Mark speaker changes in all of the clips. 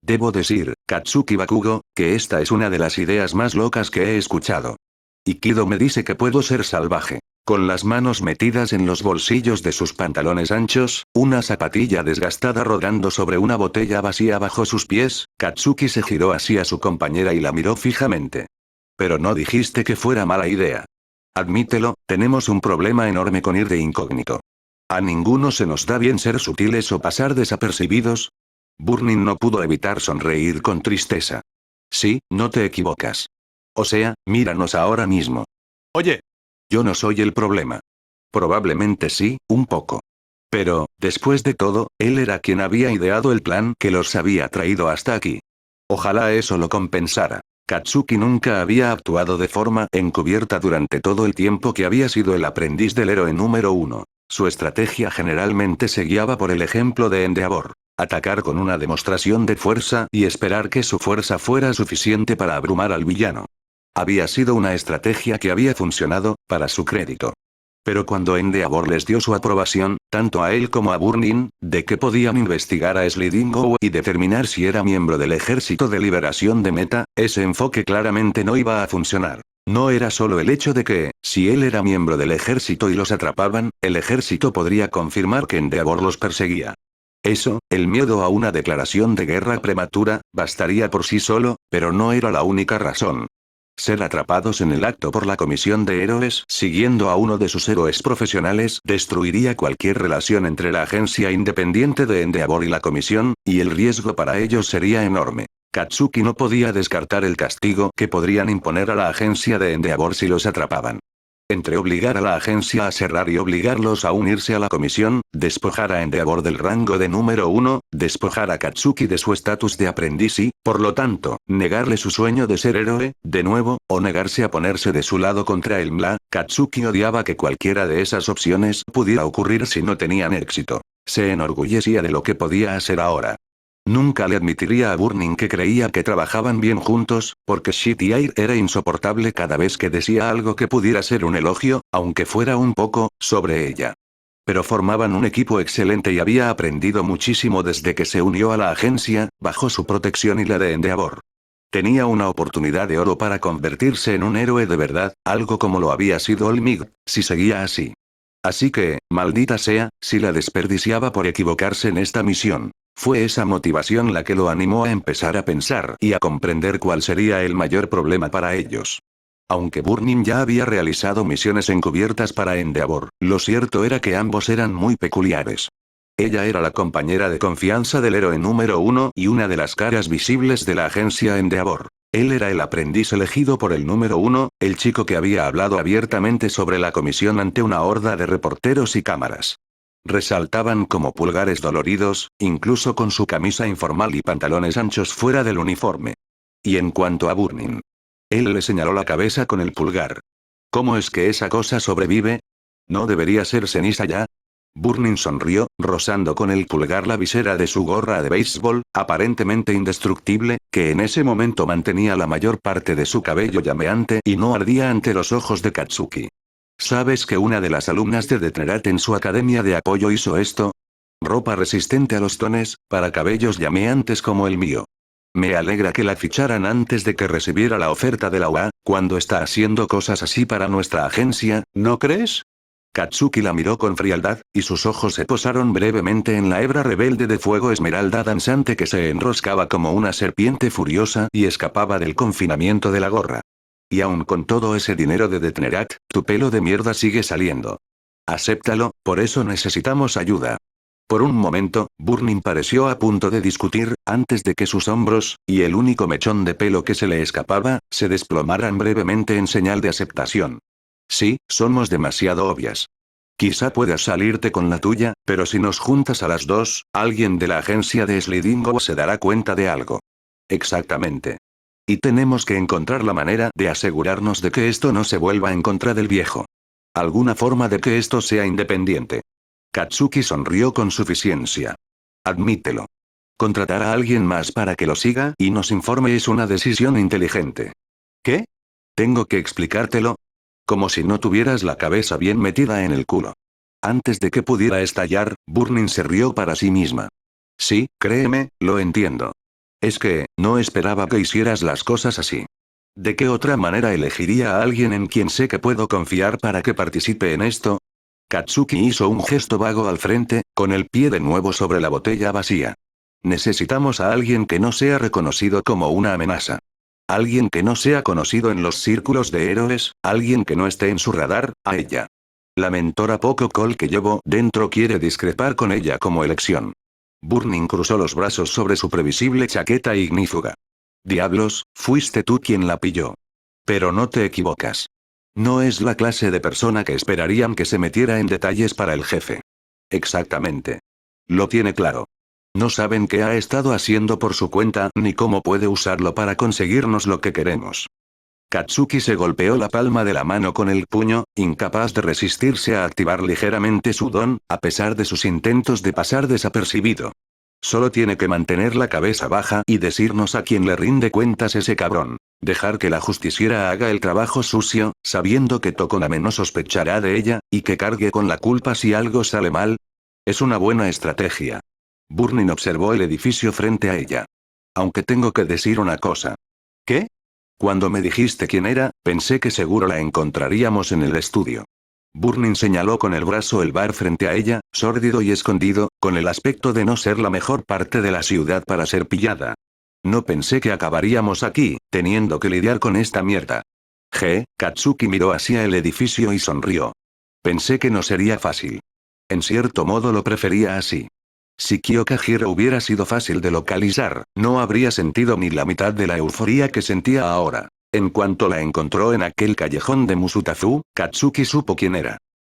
Speaker 1: Debo decir, Katsuki Bakugo, que esta es una de las ideas más locas que he escuchado. Ikido me dice que puedo ser salvaje. Con las manos metidas en los bolsillos de sus pantalones anchos, una zapatilla desgastada rodando sobre una botella vacía bajo sus pies, Katsuki se giró hacia su compañera y la miró fijamente. Pero no dijiste que fuera mala idea. Admítelo, tenemos un problema enorme con ir de incógnito. ¿A ninguno se nos da bien ser sutiles o pasar desapercibidos? Burning no pudo evitar sonreír con tristeza. Sí, no te equivocas. O sea, míranos ahora mismo. Oye, yo no soy el problema. Probablemente sí, un poco. Pero, después de todo, él era quien había ideado el plan que los había traído hasta aquí. Ojalá eso lo compensara. Katsuki nunca había actuado de forma encubierta durante todo el tiempo que había sido el aprendiz del héroe número 1. Su estrategia generalmente se guiaba por el ejemplo de Endeavor. Atacar con una demostración de fuerza y esperar que su fuerza fuera suficiente para abrumar al villano. Había sido una estrategia que había funcionado, para su crédito. Pero cuando Endeavor les dio su aprobación, tanto a él como a Burning, de que podían investigar a Sliding Go y determinar si era miembro del Ejército de Liberación de Meta, ese enfoque claramente no iba a funcionar. No era solo el hecho de que, si él era miembro del ejército y los atrapaban, el ejército podría confirmar que Endeavor los perseguía. Eso, el miedo a una declaración de guerra prematura, bastaría por sí solo, pero no era la única razón. Ser atrapados en el acto por la Comisión de Héroes siguiendo a uno de sus héroes profesionales destruiría cualquier relación entre la agencia independiente de Endeavor y la Comisión, y el riesgo para ellos sería enorme. Katsuki no podía descartar el castigo que podrían imponer a la agencia de Endeavor si los atrapaban. Entre obligar a la agencia a cerrar y obligarlos a unirse a la comisión, despojar a Endeavor del rango de número 1, despojar a Katsuki de su estatus de aprendiz y, por lo tanto, negarle su sueño de ser héroe, de nuevo, o negarse a ponerse de su lado contra el MLA, Katsuki odiaba que cualquiera de esas opciones pudiera ocurrir si no tenían éxito. Se enorgullecía de lo que podía hacer ahora. Nunca le admitiría a Burning que creía que trabajaban bien juntos, porque Shitty Air era insoportable cada vez que decía algo que pudiera ser un elogio, aunque fuera un poco, sobre ella. Pero formaban un equipo excelente y había aprendido muchísimo desde que se unió a la agencia, bajo su protección y la de Endeavor. Tenía una oportunidad de oro para convertirse en un héroe de verdad, algo como lo había sido Olmig, si seguía así. Así que, maldita sea, si la desperdiciaba por equivocarse en esta misión. Fue esa motivación la que lo animó a empezar a pensar y a comprender cuál sería el mayor problema para ellos. Aunque Burning ya había realizado misiones encubiertas para Endeavor, lo cierto era que ambos eran muy peculiares. Ella era la compañera de confianza del héroe número 1 y una de las caras visibles de la agencia Endeavor. Él era el aprendiz elegido por el número 1, el chico que había hablado abiertamente sobre la comisión ante una horda de reporteros y cámaras. Resaltaban como pulgares doloridos, incluso con su camisa informal y pantalones anchos fuera del uniforme. Y en cuanto a Burning, él le señaló la cabeza con el pulgar. ¿Cómo es que esa cosa sobrevive? ¿No debería ser ceniza ya? Burning sonrió, rozando con el pulgar la visera de su gorra de béisbol, aparentemente indestructible, que en ese momento mantenía la mayor parte de su cabello llameante y no ardía ante los ojos de Katsuki. ¿Sabes que una de las alumnas de Detnerat en su academia de apoyo hizo esto? Ropa resistente a los tones, para cabellos llameantes como el mío. Me alegra que la ficharan antes de que recibiera la oferta de la UA, cuando está haciendo cosas así para nuestra agencia, ¿no crees? Katsuki la miró con frialdad, y sus ojos se posaron brevemente en la hebra rebelde de fuego esmeralda danzante que se enroscaba como una serpiente furiosa y escapaba del confinamiento de la gorra. Y aun con todo ese dinero de Detnerat, tu pelo de mierda sigue saliendo. Acéptalo, por eso necesitamos ayuda. Por un momento, Burning pareció a punto de discutir, antes de que sus hombros, y el único mechón de pelo que se le escapaba, se desplomaran brevemente en señal de aceptación. Sí, somos demasiado obvias. Quizá puedas salirte con la tuya, pero si nos juntas a las dos, alguien de la agencia de Sliding Go se dará cuenta de algo. Exactamente. Y tenemos que encontrar la manera de asegurarnos de que esto no se vuelva en contra del viejo. Alguna forma de que esto sea independiente. Katsuki sonrió con suficiencia. Admítelo. Contratar a alguien más para que lo siga y nos informe es una decisión inteligente. ¿Qué? ¿Tengo que explicártelo? Como si no tuvieras la cabeza bien metida en el culo. Antes de que pudiera estallar, Burning se rió para sí misma. Sí, créeme, lo entiendo. Es que, no esperaba que hicieras las cosas así. ¿De qué otra manera elegiría a alguien en quien sé que puedo confiar para que participe en esto? Katsuki hizo un gesto vago al frente, con el pie de nuevo sobre la botella vacía. Necesitamos a alguien que no sea reconocido como una amenaza. Alguien que no sea conocido en los círculos de héroes, alguien que no esté en su radar, a ella. La mentora Poco Col que llevo dentro quiere discrepar con ella como elección. Burning cruzó los brazos sobre su previsible chaqueta ignífuga. Diablos, fuiste tú quien la pilló. Pero no te equivocas. No es la clase de persona que esperarían que se metiera en detalles para el jefe. Exactamente. Lo tiene claro. No saben qué ha estado haciendo por su cuenta ni cómo puede usarlo para conseguirnos lo que queremos. Katsuki se golpeó la palma de la mano con el puño, incapaz de resistirse a activar ligeramente su don, a pesar de sus intentos de pasar desapercibido. Solo tiene que mantener la cabeza baja y decirnos a quién le rinde cuentas ese cabrón. Dejar que la justiciera haga el trabajo sucio, sabiendo que Tokoname no sospechará de ella, y que cargue con la culpa si algo sale mal. Es una buena estrategia. Burning observó el edificio frente a ella. Aunque tengo que decir una cosa. ¿Qué? Cuando me dijiste quién era, pensé que seguro la encontraríamos en el estudio. Burning señaló con el brazo el bar frente a ella, sórdido y escondido, con el aspecto de no ser la mejor parte de la ciudad para ser pillada. No pensé que acabaríamos aquí, teniendo que lidiar con esta mierda. Katsuki miró hacia el edificio y sonrió. Pensé que no sería fácil. En cierto modo lo prefería así. Si Kyokajiro hubiera sido fácil de localizar, no habría sentido ni la mitad de la euforía que sentía ahora. En cuanto la encontró en aquel callejón de Musutafu, Katsuki supo quién era.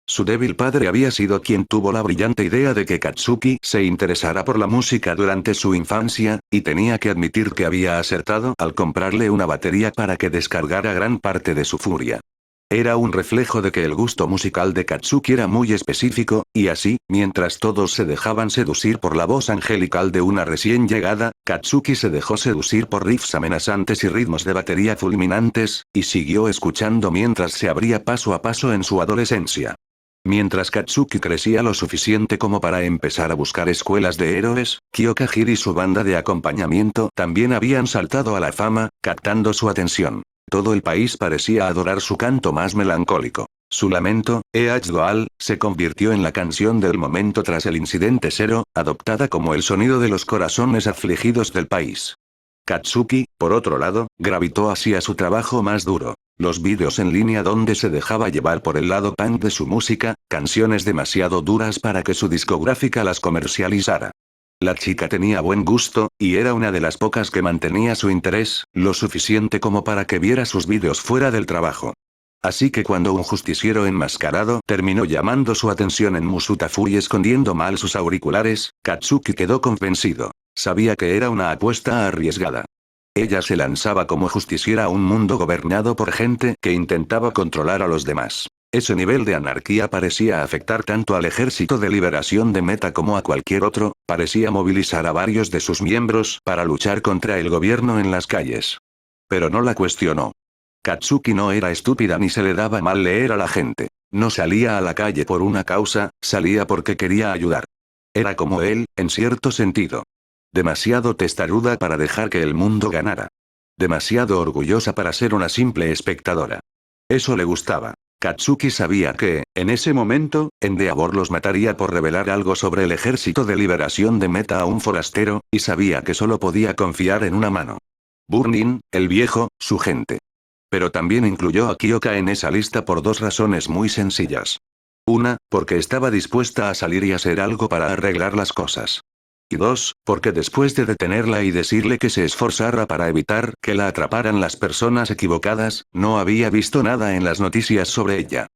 Speaker 1: Su débil padre había sido quien tuvo la brillante idea de que Katsuki se interesara por la música durante su infancia, y tenía que admitir que había acertado al comprarle una batería para que descargara gran parte de su furia. Era un reflejo de que el gusto musical de Katsuki era muy específico, y así, mientras todos se dejaban seducir por la voz angelical de una recién llegada, Katsuki se dejó seducir por riffs amenazantes y ritmos de batería fulminantes, y siguió escuchando mientras se abría paso a paso en su adolescencia. Mientras Katsuki crecía lo suficiente como para empezar a buscar escuelas de héroes, Kyokajiro y su banda de acompañamiento también habían saltado a la fama, captando su atención. Todo el país parecía adorar su canto más melancólico. Su lamento, Goal, se convirtió en la canción del momento tras el incidente cero, adoptada como el sonido de los corazones afligidos del país. Katsuki, por otro lado, gravitó hacia su trabajo más duro. Los vídeos en línea donde se dejaba llevar por el lado punk de su música, canciones demasiado duras para que su discográfica las comercializara. La chica tenía buen gusto, y era una de las pocas que mantenía su interés, lo suficiente como para que viera sus vídeos fuera del trabajo. Así que cuando un justiciero enmascarado terminó llamando su atención en Musutafu y escondiendo mal sus auriculares, Katsuki quedó convencido. Sabía que era una apuesta arriesgada. Ella se lanzaba como justiciera a un mundo gobernado por gente que intentaba controlar a los demás. Ese nivel de anarquía parecía afectar tanto al Ejército de Liberación de Meta como a cualquier otro, parecía movilizar a varios de sus miembros para luchar contra el gobierno en las calles. Pero no la cuestionó. Katsuki no era estúpida ni se le daba mal leer a la gente. No salía a la calle por una causa, salía porque quería ayudar. Era como él, en cierto sentido. Demasiado testaruda para dejar que el mundo ganara. Demasiado orgullosa para ser una simple espectadora. Eso le gustaba. Katsuki sabía que, en ese momento, Endeavor los mataría por revelar algo sobre el Ejército de Liberación de Meta a un forastero, y sabía que solo podía confiar en una mano. Burning, el viejo, su gente. Pero también incluyó a Kyoka en esa lista por dos razones muy sencillas. Una, porque estaba dispuesta a salir y hacer algo para arreglar las cosas. Y dos, porque después de detenerla y decirle que se esforzara para evitar que la atraparan las personas equivocadas, no había visto nada en las noticias sobre ella.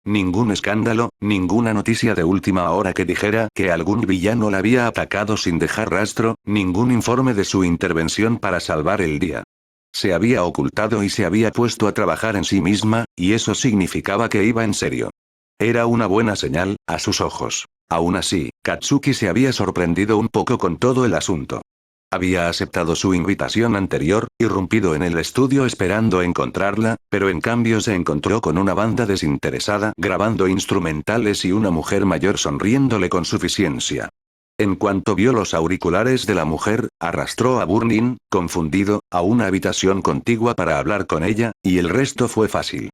Speaker 1: Ningún escándalo, ninguna noticia de última hora que dijera que algún villano la había atacado sin dejar rastro, ningún informe de su intervención para salvar el día. Se había ocultado y se había puesto a trabajar en sí misma, y eso significaba que iba en serio. Era una buena señal, a sus ojos. Aún así, Katsuki se había sorprendido un poco con todo el asunto. Había aceptado su invitación anterior, irrumpido en el estudio esperando encontrarla, pero en cambio se encontró con una banda desinteresada grabando instrumentales y una mujer mayor sonriéndole con suficiencia. En cuanto vio los auriculares de la mujer, arrastró a Burning, confundido, a una habitación contigua para hablar con ella, y el resto fue fácil.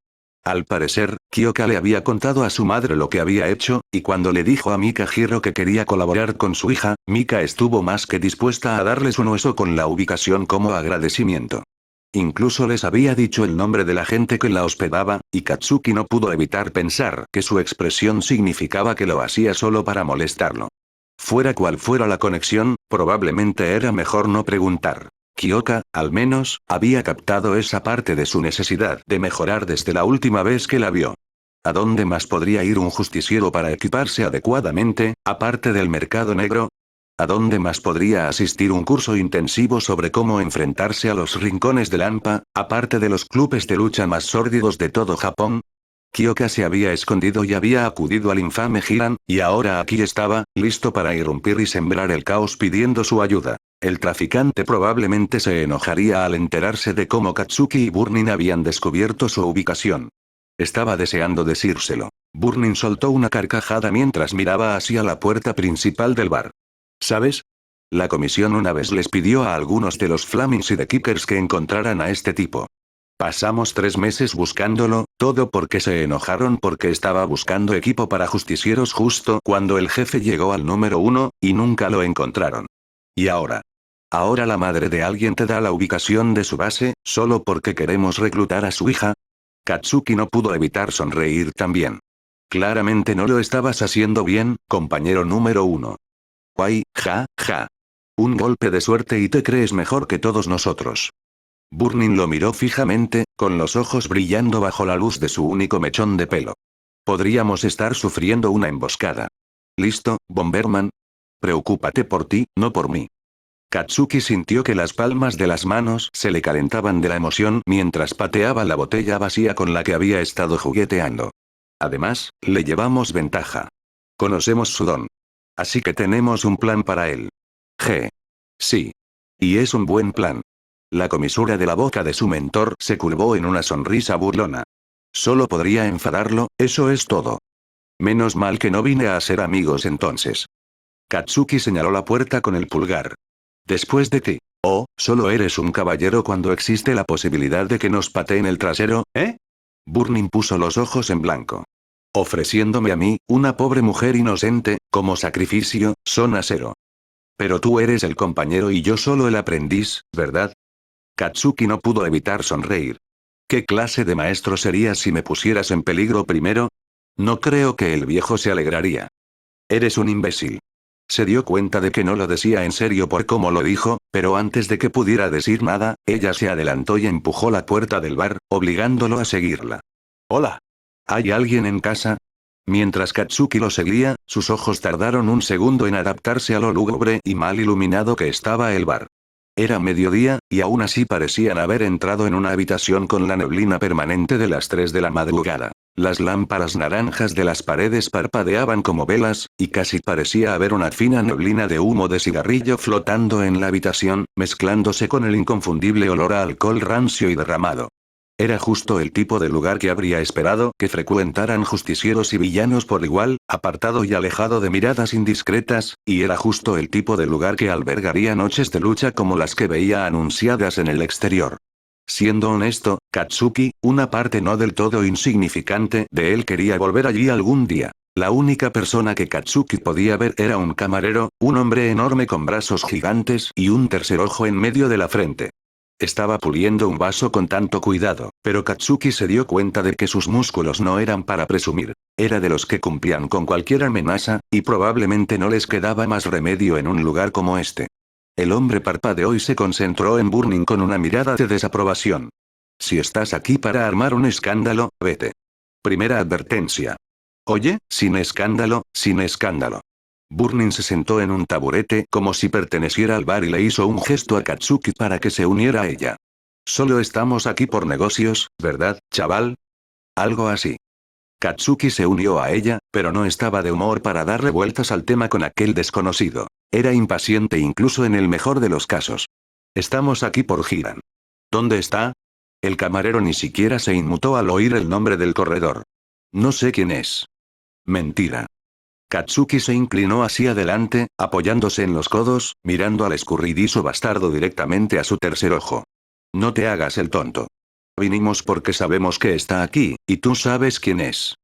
Speaker 1: Al parecer, Kyoka le había contado a su madre lo que había hecho, y cuando le dijo a Mika Hiro que quería colaborar con su hija, Mika estuvo más que dispuesta a darles un hueso con la ubicación como agradecimiento. Incluso les había dicho el nombre de la gente que la hospedaba, y Katsuki no pudo evitar pensar que su expresión significaba que lo hacía solo para molestarlo. Fuera cual fuera la conexión, probablemente era mejor no preguntar. Kyoka, al menos, había captado esa parte de su necesidad de mejorar desde la última vez que la vio. ¿A dónde más podría ir un justiciero para equiparse adecuadamente, aparte del mercado negro? ¿A dónde más podría asistir un curso intensivo sobre cómo enfrentarse a los rincones del AMPA, aparte de los clubes de lucha más sórdidos de todo Japón? Kyoka se había escondido y había acudido al infame Hiran, y ahora aquí estaba, listo para irrumpir y sembrar el caos pidiendo su ayuda. El traficante probablemente se enojaría al enterarse de cómo Katsuki y Burning habían descubierto su ubicación. Estaba deseando decírselo. Burning soltó una carcajada mientras miraba hacia la puerta principal del bar. ¿Sabes? La comisión una vez les pidió a algunos de los Flamings y de Kickers que encontraran a este tipo. Pasamos 3 meses buscándolo, todo porque se enojaron porque estaba buscando equipo para justicieros justo cuando el jefe llegó al número 1, y nunca lo encontraron. ¿Y ahora? ¿Ahora la madre de alguien te da la ubicación de su base, solo porque queremos reclutar a su hija? Katsuki no pudo evitar sonreír también. Claramente no lo estabas haciendo bien, compañero número 1. Guay, ja, ja. Un golpe de suerte y te crees mejor que todos nosotros. Burning lo miró fijamente, con los ojos brillando bajo la luz de su único mechón de pelo. Podríamos estar sufriendo una emboscada. ¿Listo, Bomberman? Preocúpate por ti, no por mí. Katsuki sintió que las palmas de las manos se le calentaban de la emoción mientras pateaba la botella vacía con la que había estado jugueteando. Además, le llevamos ventaja. Conocemos su don. Así que tenemos un plan para él. Sí. Y es un buen plan. La comisura de la boca de su mentor se curvó en una sonrisa burlona. Solo podría enfadarlo, eso es todo. Menos mal que no vine a ser amigos entonces. Katsuki señaló la puerta con el pulgar. Después de ti. Oh, solo eres un caballero cuando existe la posibilidad de que nos pateen el trasero, ¿eh? Burning puso los ojos en blanco. Ofreciéndome a mí, una pobre mujer inocente, como sacrificio, zona cero. Pero tú eres el compañero y yo solo el aprendiz, ¿verdad? Katsuki no pudo evitar sonreír. ¿Qué clase de maestro serías si me pusieras en peligro primero? No creo que el viejo se alegraría. Eres un imbécil. Se dio cuenta de que no lo decía en serio por cómo lo dijo, pero antes de que pudiera decir nada, ella se adelantó y empujó la puerta del bar, obligándolo a seguirla. Hola. ¿Hay alguien en casa? Mientras Katsuki lo seguía, sus ojos tardaron un segundo en adaptarse a lo lúgubre y mal iluminado que estaba el bar. Era mediodía, y aún así parecían haber entrado en una habitación con la neblina permanente de las 3 de la madrugada. Las lámparas naranjas de las paredes parpadeaban como velas, y casi parecía haber una fina neblina de humo de cigarrillo flotando en la habitación, mezclándose con el inconfundible olor a alcohol rancio y derramado. Era justo el tipo de lugar que habría esperado que frecuentaran justicieros y villanos por igual, apartado y alejado de miradas indiscretas, y era justo el tipo de lugar que albergaría noches de lucha como las que veía anunciadas en el exterior. Siendo honesto, Katsuki, una parte no del todo insignificante de él quería volver allí algún día. La única persona que Katsuki podía ver era un camarero, un hombre enorme con brazos gigantes y un tercer ojo en medio de la frente. Estaba puliendo un vaso con tanto cuidado, pero Katsuki se dio cuenta de que sus músculos no eran para presumir. Era de los que cumplían con cualquier amenaza, y probablemente no les quedaba más remedio en un lugar como este. El hombre parpadeó y se concentró en Burning con una mirada de desaprobación. Si estás aquí para armar un escándalo, vete. Primera advertencia. Oye, sin escándalo, sin escándalo. Burning se sentó en un taburete como si perteneciera al bar y le hizo un gesto a Katsuki para que se uniera a ella. Solo estamos aquí por negocios, ¿verdad, chaval? Algo así. Katsuki se unió a ella, pero no estaba de humor para darle vueltas al tema con aquel desconocido. Era impaciente incluso en el mejor de los casos. Estamos aquí por Hiran. ¿Dónde está? El camarero ni siquiera se inmutó al oír el nombre del corredor. No sé quién es. Mentira. Katsuki se inclinó hacia adelante, apoyándose en los codos, mirando al escurridizo bastardo directamente a su tercer ojo. No te hagas el tonto. Vinimos porque sabemos que está aquí, y tú sabes quién es.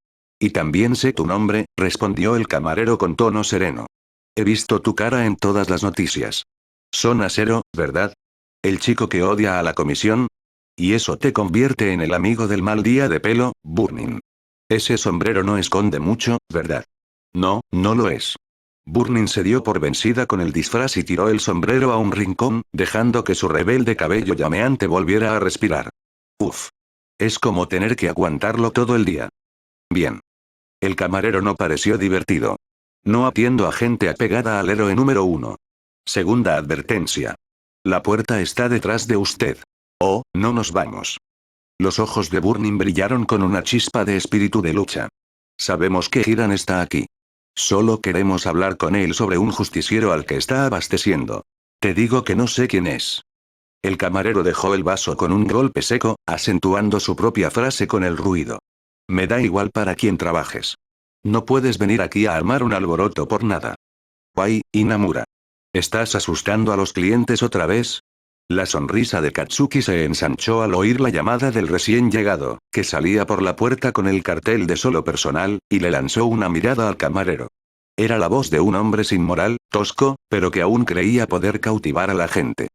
Speaker 1: Y también sé tu nombre, respondió el camarero con tono sereno. He visto tu cara en todas las noticias. Son Acero, ¿verdad? El chico que odia a la comisión. Y eso te convierte en el amigo del mal día de pelo, Burning. Ese sombrero no esconde mucho, ¿verdad? No, no lo es. Burning se dio por vencida con el disfraz y tiró el sombrero a un rincón, dejando que su rebelde cabello llameante volviera a respirar. Uf. Es como tener que aguantarlo todo el día. Bien. El camarero no pareció divertido. No atiendo a gente apegada al héroe número 1. Segunda advertencia. La puerta está detrás de usted. Oh, no nos vamos. Los ojos de Burning brillaron con una chispa de espíritu de lucha. Sabemos que Hiran está aquí. Solo queremos hablar con él sobre un justiciero al que está abasteciendo. Te digo que no sé quién es. El camarero dejó el vaso con un golpe seco, acentuando su propia frase con el ruido. Me da igual para quién trabajes. No puedes venir aquí a armar un alboroto por nada. Wai, Inamura. ¿Estás asustando a los clientes otra vez? La sonrisa de Katsuki se ensanchó al oír la llamada del recién llegado, que salía por la puerta con el cartel de solo personal, y le lanzó una mirada al camarero. Era la voz de un hombre sin moral, tosco, pero que aún creía poder cautivar a la gente.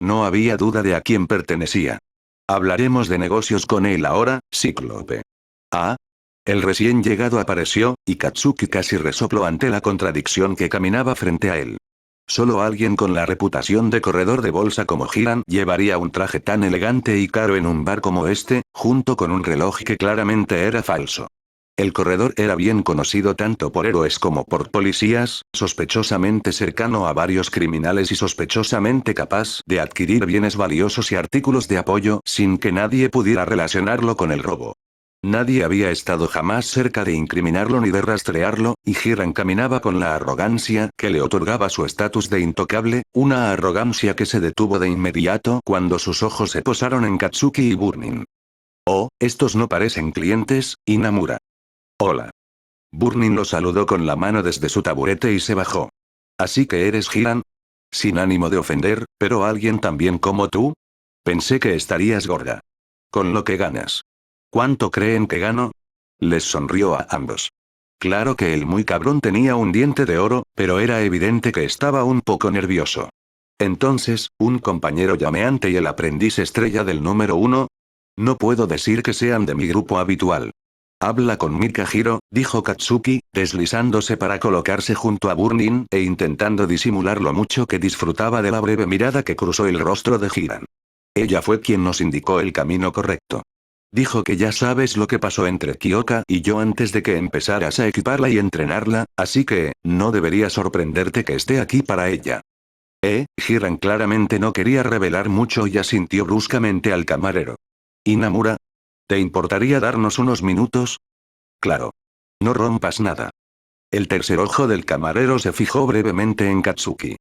Speaker 1: No había duda de a quién pertenecía. Hablaremos de negocios con él ahora, Cíclope. Ah. El recién llegado apareció, y Katsuki casi resopló ante la contradicción que caminaba frente a él. Solo alguien con la reputación de corredor de bolsa como Hiran llevaría un traje tan elegante y caro en un bar como este, junto con un reloj que claramente era falso. El corredor era bien conocido tanto por héroes como por policías, sospechosamente cercano a varios criminales y sospechosamente capaz de adquirir bienes valiosos y artículos de apoyo sin que nadie pudiera relacionarlo con el robo. Nadie había estado jamás cerca de incriminarlo ni de rastrearlo, y Hiran caminaba con la arrogancia que le otorgaba su estatus de intocable, una arrogancia que se detuvo de inmediato cuando sus ojos se posaron en Katsuki y Burning. Oh, estos no parecen clientes, Inamura. Hola. Burning lo saludó con la mano desde su taburete y se bajó. ¿Así que eres Hiran? Sin ánimo de ofender, pero alguien también como tú. Pensé que estarías gorda. Con lo que ganas. ¿Cuánto creen que gano? Les sonrió a ambos. Claro que el muy cabrón tenía un diente de oro, pero era evidente que estaba un poco nervioso. Entonces, ¿un compañero llameante y el aprendiz estrella del número 1? No puedo decir que sean de mi grupo habitual. Habla con Mikahiro, dijo Katsuki, deslizándose para colocarse junto a Burning e intentando disimular lo mucho que disfrutaba de la breve mirada que cruzó el rostro de Hiran. Ella fue quien nos indicó el camino correcto. Dijo que ya sabes lo que pasó entre Kyoka y yo antes de que empezaras a equiparla y entrenarla, así que, no debería sorprenderte que esté aquí para ella. Hiran claramente no quería revelar mucho y asintió bruscamente al camarero. Inamura. ¿Te importaría darnos unos minutos? Claro. No rompas nada. El tercer ojo del camarero se fijó brevemente en Katsuki.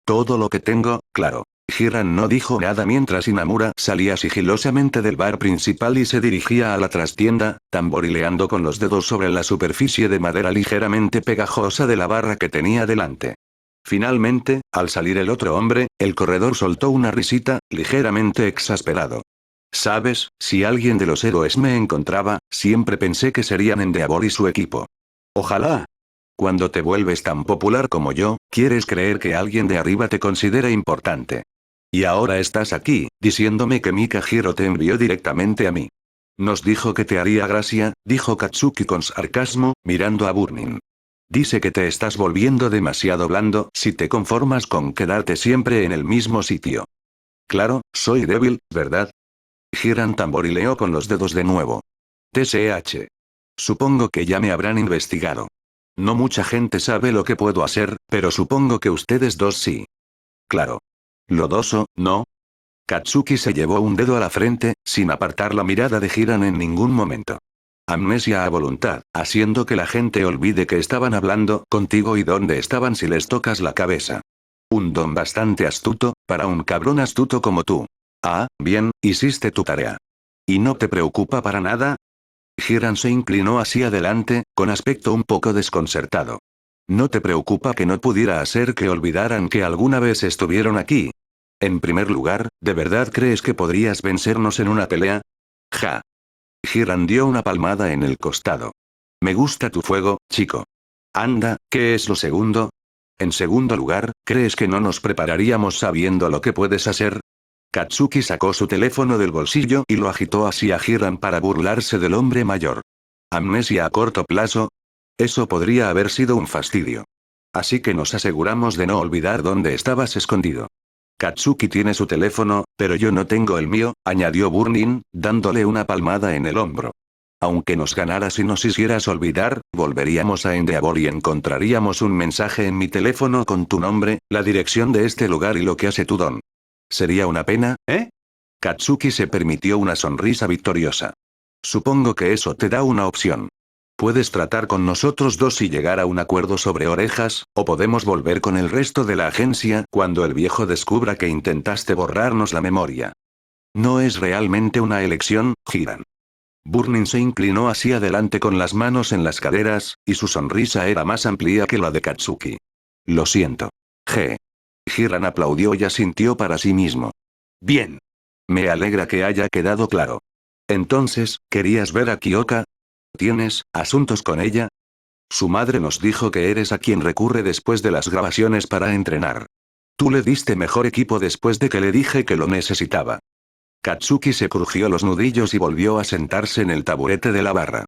Speaker 1: Todo lo que tengo, claro. Hiran no dijo nada mientras Inamura salía sigilosamente del bar principal y se dirigía a la trastienda, tamborileando con los dedos sobre la superficie de madera ligeramente pegajosa de la barra que tenía delante. Finalmente, al salir el otro hombre, el corredor soltó una risita, ligeramente exasperado. Sabes, si alguien de los héroes me encontraba, siempre pensé que serían Endeavor y su equipo. Ojalá. Cuando te vuelves tan popular como yo, quieres creer que alguien de arriba te considera importante. Y ahora estás aquí, diciéndome que Mikahiro te envió directamente a mí. Nos dijo que te haría gracia, dijo Katsuki con sarcasmo, mirando a Burning. Dice que te estás volviendo demasiado blando si te conformas con quedarte siempre en el mismo sitio. Claro, soy débil, ¿verdad? Hiran tamborileó con los dedos de nuevo. TSH. Supongo que ya me habrán investigado. No mucha gente sabe lo que puedo hacer, pero supongo que ustedes dos sí. Claro. Lodoso, ¿no? Katsuki se llevó un dedo a la frente, sin apartar la mirada de Hiran en ningún momento. Amnesia a voluntad, haciendo que la gente olvide que estaban hablando contigo y dónde estaban si les tocas la cabeza. Un don bastante astuto, para un cabrón astuto como tú. Ah, bien, hiciste tu tarea. ¿Y no te preocupa para nada? Hiran se inclinó hacia adelante, con aspecto un poco desconcertado. ¿No te preocupa que no pudiera hacer que olvidaran que alguna vez estuvieron aquí? En primer lugar, ¿de verdad crees que podrías vencernos en una pelea? Ja. Hiram dio una palmada en el costado. Me gusta tu fuego, chico. Anda, ¿qué es lo segundo? En segundo lugar, ¿crees que no nos prepararíamos sabiendo lo que puedes hacer? Katsuki sacó su teléfono del bolsillo y lo agitó hacia Hiram para burlarse del hombre mayor. ¿Amnesia a corto plazo? Eso podría haber sido un fastidio. Así que nos aseguramos de no olvidar dónde estabas escondido. Katsuki tiene su teléfono, pero yo no tengo el mío, añadió Burnin, dándole una palmada en el hombro. Aunque nos ganaras y nos hicieras olvidar, volveríamos a Endeavor y encontraríamos un mensaje en mi teléfono con tu nombre, la dirección de este lugar y lo que hace tu don. Sería una pena, ¿eh? Katsuki se permitió una sonrisa victoriosa. Supongo que eso te da una opción. Puedes tratar con nosotros dos y llegar a un acuerdo sobre orejas, o podemos volver con el resto de la agencia cuando el viejo descubra que intentaste borrarnos la memoria. No es realmente una elección, Hiram. Burnin se inclinó hacia adelante con las manos en las caderas, y su sonrisa era más amplia que la de Katsuki. Lo siento. G. Hiram aplaudió y asintió para sí mismo. Bien. Me alegra que haya quedado claro. Entonces, ¿querías ver a Kyoka? ¿Tienes asuntos con ella? Su madre nos dijo que eres a quien recurre después de las grabaciones para entrenar. Tú le diste mejor equipo después de que le dije que lo necesitaba. Katsuki se crujió los nudillos y volvió a sentarse en el taburete de la barra.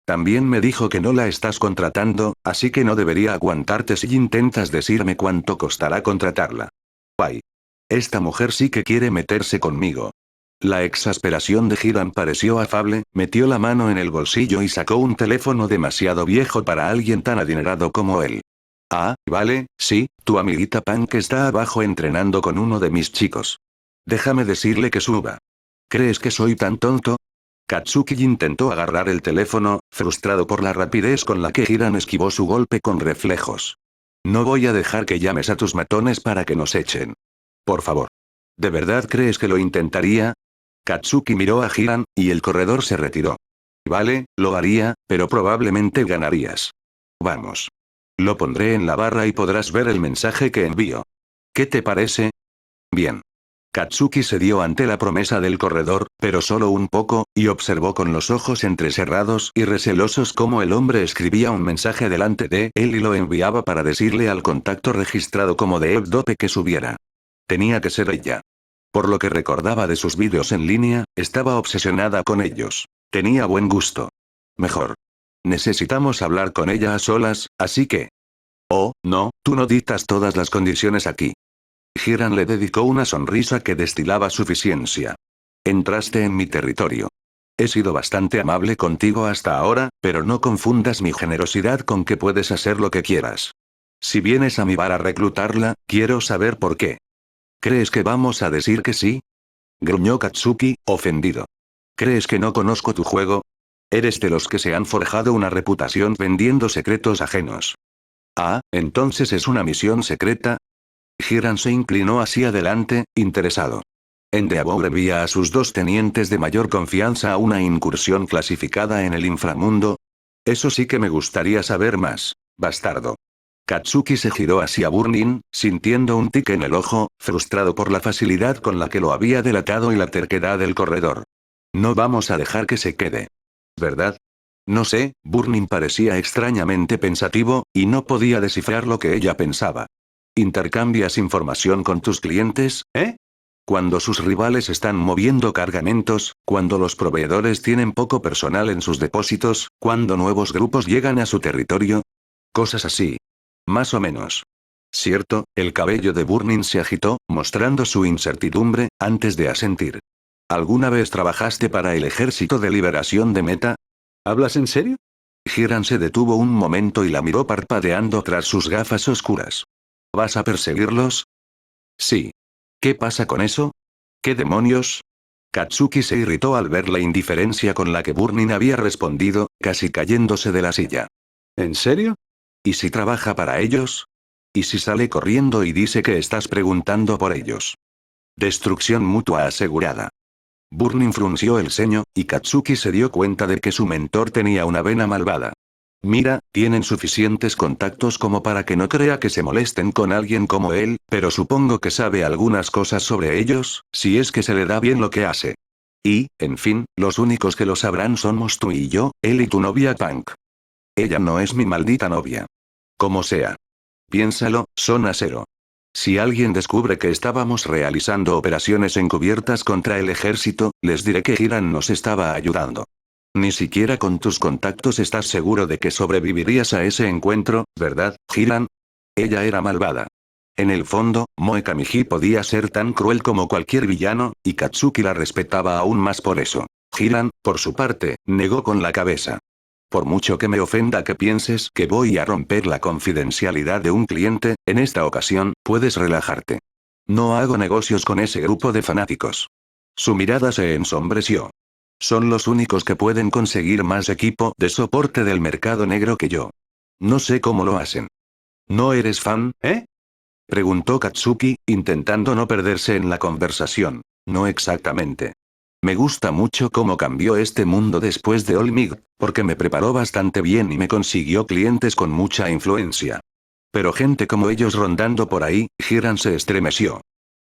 Speaker 1: También me dijo que no la estás contratando, así que no debería aguantarte si intentas decirme cuánto costará contratarla. Ay. Esta mujer sí que quiere meterse conmigo. La exasperación de Hiram pareció afable, metió la mano en el bolsillo y sacó un teléfono demasiado viejo para alguien tan adinerado como él. Ah, vale, sí, tu amiguita Punk está abajo entrenando con uno de mis chicos. Déjame decirle que suba. ¿Crees que soy tan tonto? Katsuki intentó agarrar el teléfono, frustrado por la rapidez con la que Hiram esquivó su golpe con reflejos. No voy a dejar que llames a tus matones para que nos echen. Por favor. ¿De verdad crees que lo intentaría? Katsuki miró a Hiram, y el corredor se retiró. Vale, lo haría, pero probablemente ganarías. Vamos. Lo pondré en la barra y podrás ver el mensaje que envío. ¿Qué te parece? Bien. Katsuki cedió ante la promesa del corredor, pero solo un poco, y observó con los ojos entrecerrados y recelosos cómo el hombre escribía un mensaje delante de él y lo enviaba para decirle al contacto registrado como de Dope que subiera. Tenía que ser ella. Por lo que recordaba de sus vídeos en línea, estaba obsesionada con ellos. Tenía buen gusto. Mejor. Necesitamos hablar con ella a solas, así que... Oh, no, tú no dictas todas las condiciones aquí. Hiram le dedicó una sonrisa que destilaba suficiencia. Entraste en mi territorio. He sido bastante amable contigo hasta ahora, pero no confundas mi generosidad con que puedes hacer lo que quieras. Si vienes a mi bar a reclutarla, quiero saber por qué. ¿Crees que vamos a decir que sí? Gruñó Katsuki, ofendido. ¿Crees que no conozco tu juego? Eres de los que se han forjado una reputación vendiendo secretos ajenos. Ah, entonces es una misión secreta. Hiram se inclinó hacia adelante, interesado. Endeavor envía a sus dos tenientes de mayor confianza a una incursión clasificada en el inframundo. Eso sí que me gustaría saber más, bastardo. Katsuki se giró hacia Burnin, sintiendo un tic en el ojo, frustrado por la facilidad con la que lo había delatado y la terquedad del corredor. No vamos a dejar que se quede. ¿Verdad? No sé, Burnin parecía extrañamente pensativo, y no podía descifrar lo que ella pensaba. ¿Intercambias información con tus clientes, eh? Cuando sus rivales están moviendo cargamentos, cuando los proveedores tienen poco personal en sus depósitos, cuando nuevos grupos llegan a su territorio. Cosas así. Más o menos. Cierto, el cabello de Burnin se agitó, mostrando su incertidumbre, antes de asentir. ¿Alguna vez trabajaste para el Ejército de Liberación de Meta? ¿Hablas en serio? Hiram se detuvo un momento y la miró parpadeando tras sus gafas oscuras. ¿Vas a perseguirlos? Sí. ¿Qué pasa con eso? ¿Qué demonios? Katsuki se irritó al ver la indiferencia con la que Burnin había respondido, casi cayéndose de la silla. ¿En serio? ¿Y si trabaja para ellos? ¿Y si sale corriendo y dice que estás preguntando por ellos? Destrucción mutua asegurada. Burnin frunció el ceño, y Katsuki se dio cuenta de que su mentor tenía una vena malvada. Mira, tienen suficientes contactos como para que no crea que se molesten con alguien como él, pero supongo que sabe algunas cosas sobre ellos, si es que se le da bien lo que hace. Y, en fin, los únicos que lo sabrán somos tú y yo, él y tu novia Punk. Ella no es mi maldita novia. Como sea. Piénsalo, zona cero. Si alguien descubre que estábamos realizando operaciones encubiertas contra el ejército, les diré que Hiran nos estaba ayudando. Ni siquiera con tus contactos estás seguro de que sobrevivirías a ese encuentro, ¿verdad, Hiran? Ella era malvada. En el fondo, Moe Kamiji podía ser tan cruel como cualquier villano, y Katsuki la respetaba aún más por eso. Hiran, por su parte, negó con la cabeza. Por mucho que me ofenda que pienses que voy a romper la confidencialidad de un cliente, en esta ocasión, puedes relajarte. No hago negocios con ese grupo de fanáticos. Su mirada se ensombreció. Son los únicos que pueden conseguir más equipo de soporte del mercado negro que yo. No sé cómo lo hacen. ¿No eres fan, eh? Preguntó Katsuki, intentando no perderse en la conversación. No exactamente. Me gusta mucho cómo cambió este mundo después de Olmig, porque me preparó bastante bien y me consiguió clientes con mucha influencia. Pero gente como ellos rondando por ahí, Hiran se estremeció.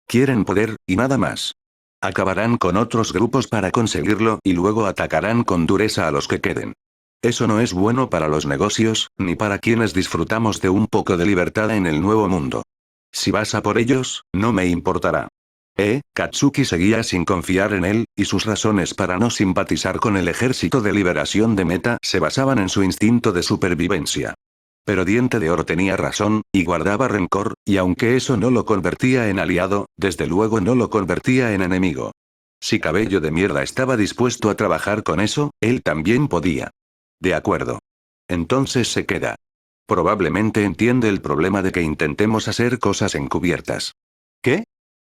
Speaker 1: Quieren poder, y nada más. Acabarán con otros grupos para conseguirlo y luego atacarán con dureza a los que queden. Eso no es bueno para los negocios, ni para quienes disfrutamos de un poco de libertad en el nuevo mundo. Si vas a por ellos, no me importará. Katsuki seguía sin confiar en él, y sus razones para no simpatizar con el ejército de liberación de Meta se basaban en su instinto de supervivencia. Pero Diente de Oro tenía razón, y guardaba rencor, y aunque eso no lo convertía en aliado, desde luego no lo convertía en enemigo. Si Cabello de Mierda estaba dispuesto a trabajar con eso, él también podía. De acuerdo. Entonces se queda. Probablemente entiende el problema de que intentemos hacer cosas encubiertas. ¿Qué?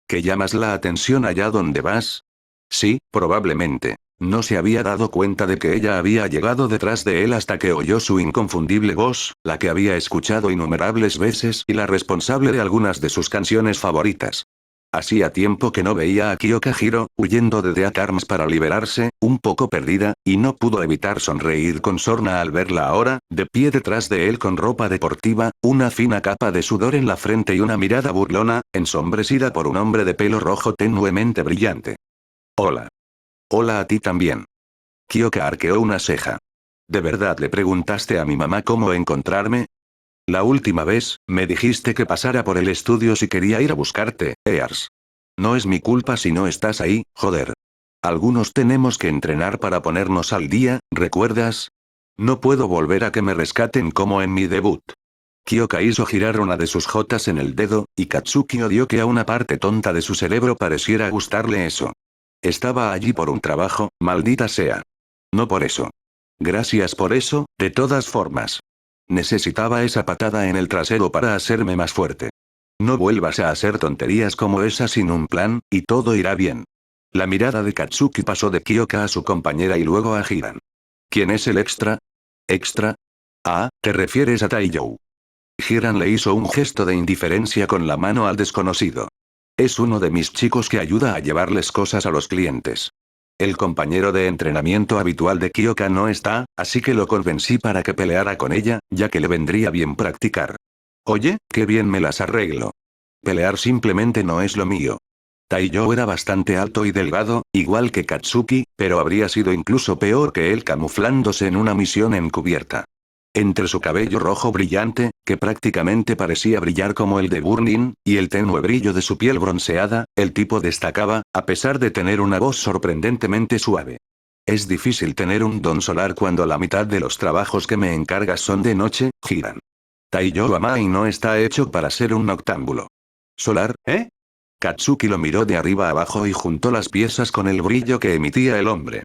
Speaker 1: ¿Que llamas la atención allá donde vas? Sí, probablemente. No se había dado cuenta de que ella había llegado detrás de él hasta que oyó su inconfundible voz, la que había escuchado innumerables veces y la responsable de algunas de sus canciones favoritas. Hacía tiempo que no veía a Kyoka Hiro, huyendo de Death Arms para liberarse, un poco perdida, y no pudo evitar sonreír con sorna al verla ahora, de pie detrás de él con ropa deportiva, una fina capa de sudor en la frente y una mirada burlona, ensombrecida por un hombre de pelo rojo tenuemente brillante. Hola. Hola a ti también. Kyoka arqueó una ceja. ¿De verdad le preguntaste a mi mamá cómo encontrarme? La última vez, me dijiste que pasara por el estudio si quería ir a buscarte, Ears. No es mi culpa si no estás ahí, joder. Algunos tenemos que entrenar para ponernos al día, ¿recuerdas? No puedo volver a que me rescaten como en mi debut. Kyoka hizo girar una de sus jotas en el dedo, y Katsuki odió que a una parte tonta de su cerebro pareciera gustarle eso. Estaba allí por un trabajo, maldita sea. No por eso. Gracias por eso, de todas formas. Necesitaba esa patada en el trasero para hacerme más fuerte. No vuelvas a hacer tonterías como esa sin un plan, y todo irá bien. La mirada de Katsuki pasó de Kyoka a su compañera y luego a Hiran. ¿Quién es el extra? ¿Extra? Ah, te refieres a Taiyou. Hiran le hizo un gesto de indiferencia con la mano al desconocido. Es uno de mis chicos que ayuda a llevarles cosas a los clientes. El compañero de entrenamiento habitual de Kyoka no está, así que lo convencí para que peleara con ella, ya que le vendría bien practicar. Oye, qué bien me las arreglo. Pelear simplemente no es lo mío. Taiyou era bastante alto y delgado, igual que Katsuki, pero habría sido incluso peor que él camuflándose en una misión encubierta. Entre su cabello rojo brillante, que prácticamente parecía brillar como el de Burning, y el tenue brillo de su piel bronceada, el tipo destacaba, a pesar de tener una voz sorprendentemente suave. Es difícil tener un don solar cuando la mitad de los trabajos que me encargas son de noche, Hiran. Taiyou Amai no está hecho para ser un noctámbulo. ¿Solar, eh? Katsuki lo miró de arriba abajo y juntó las piezas con el brillo que emitía el hombre.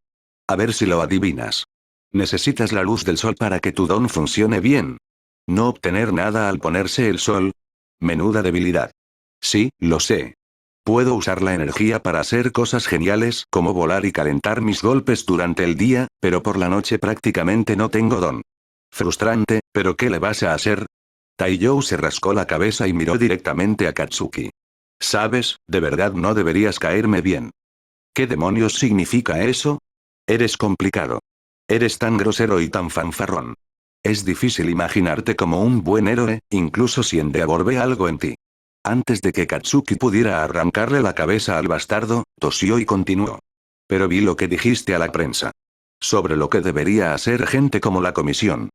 Speaker 1: A ver si lo adivinas. Necesitas la luz del sol para que tu don funcione bien. No obtener nada al ponerse el sol. Menuda debilidad. Sí, lo sé. Puedo usar la energía para hacer cosas geniales como volar y calentar mis golpes durante el día, pero por la noche prácticamente no tengo don. Frustrante, pero ¿qué le vas a hacer? Taiyou se rascó la cabeza y miró directamente a Katsuki. Sabes, de verdad no deberías caerme bien. ¿Qué demonios significa eso? Eres complicado. Eres tan grosero y tan fanfarrón. Es difícil imaginarte como un buen héroe, incluso si Endeavor ve algo en ti. Antes de que Katsuki pudiera arrancarle la cabeza al bastardo, tosió y continuó. Pero vi lo que dijiste a la prensa. Sobre lo que debería hacer gente como la comisión.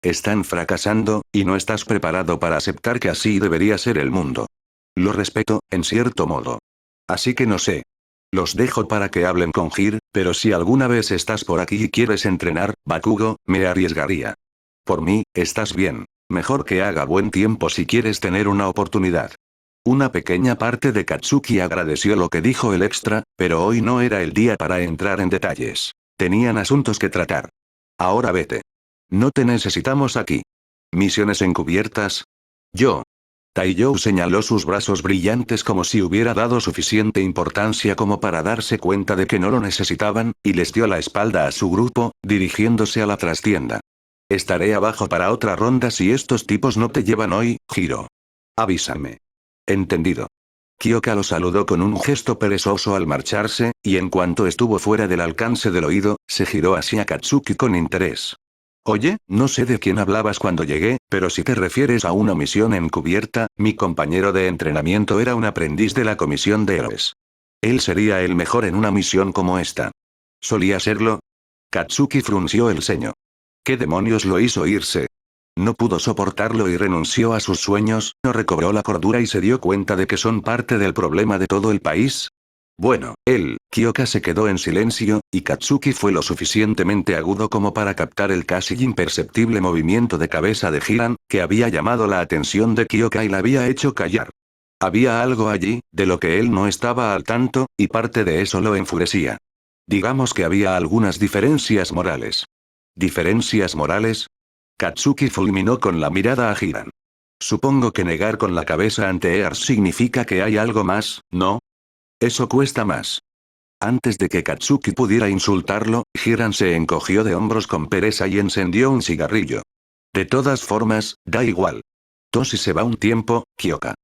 Speaker 1: Están fracasando, y no estás preparado para aceptar que así debería ser el mundo. Lo respeto, en cierto modo. Así que no sé. Los dejo para que hablen con Hir, pero si alguna vez estás por aquí y quieres entrenar, Bakugo, me arriesgaría. Por mí, estás bien. Mejor que haga buen tiempo si quieres tener una oportunidad. Una pequeña parte de Katsuki agradeció lo que dijo el extra, pero hoy no era el día para entrar en detalles. Tenían asuntos que tratar. Ahora vete. No te necesitamos aquí. ¿Misiones encubiertas? Yo. Taiyou señaló sus brazos brillantes como si hubiera dado suficiente importancia como para darse cuenta de que no lo necesitaban, y les dio la espalda a su grupo, dirigiéndose a la trastienda. Estaré abajo para otra ronda si estos tipos no te llevan hoy, Hiro. Avísame. Entendido. Kyoka lo saludó con un gesto perezoso al marcharse, y en cuanto estuvo fuera del alcance del oído, se giró hacia Katsuki con interés. Oye, no sé de quién hablabas cuando llegué, pero si te refieres a una misión encubierta, mi compañero de entrenamiento era un aprendiz de la Comisión de Héroes. Él sería el mejor en una misión como esta. ¿Solía serlo? Katsuki frunció el ceño. ¿Qué demonios lo hizo irse? No pudo soportarlo y renunció a sus sueños, no recobró la cordura y se dio cuenta de que son parte del problema de todo el país. Bueno, Kyoka se quedó en silencio, y Katsuki fue lo suficientemente agudo como para captar el casi imperceptible movimiento de cabeza de Hiran, que había llamado la atención de Kyoka y la había hecho callar. Había algo allí, de lo que él no estaba al tanto, y parte de eso lo enfurecía. Digamos que había algunas diferencias morales. ¿Diferencias morales? Katsuki fulminó con la mirada a Hiran. Supongo que negar con la cabeza ante Ears significa que hay algo más, ¿no? Eso cuesta más. Antes de que Katsuki pudiera insultarlo, Hiran se encogió de hombros con pereza y encendió un cigarrillo. De todas formas, da igual. Toshi se va un tiempo, Kyoka.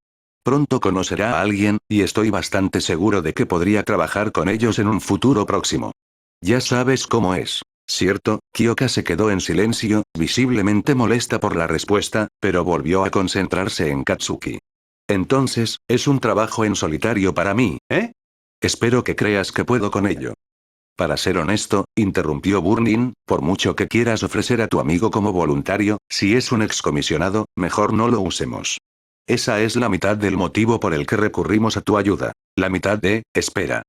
Speaker 1: Pronto conocerá a alguien, y estoy bastante seguro de que podría trabajar con ellos en un futuro próximo. Ya sabes cómo es, ¿cierto? Kyoka se quedó en silencio, visiblemente molesta por la respuesta, pero volvió a concentrarse en Katsuki. Entonces, es un trabajo en solitario para mí, ¿eh? Espero que creas que puedo con ello. Para ser honesto, interrumpió Burnin, por mucho que quieras ofrecer a tu amigo como voluntario, si es un excomisionado, mejor no lo usemos. Esa es la mitad del motivo por el que recurrimos a tu ayuda. La mitad espera.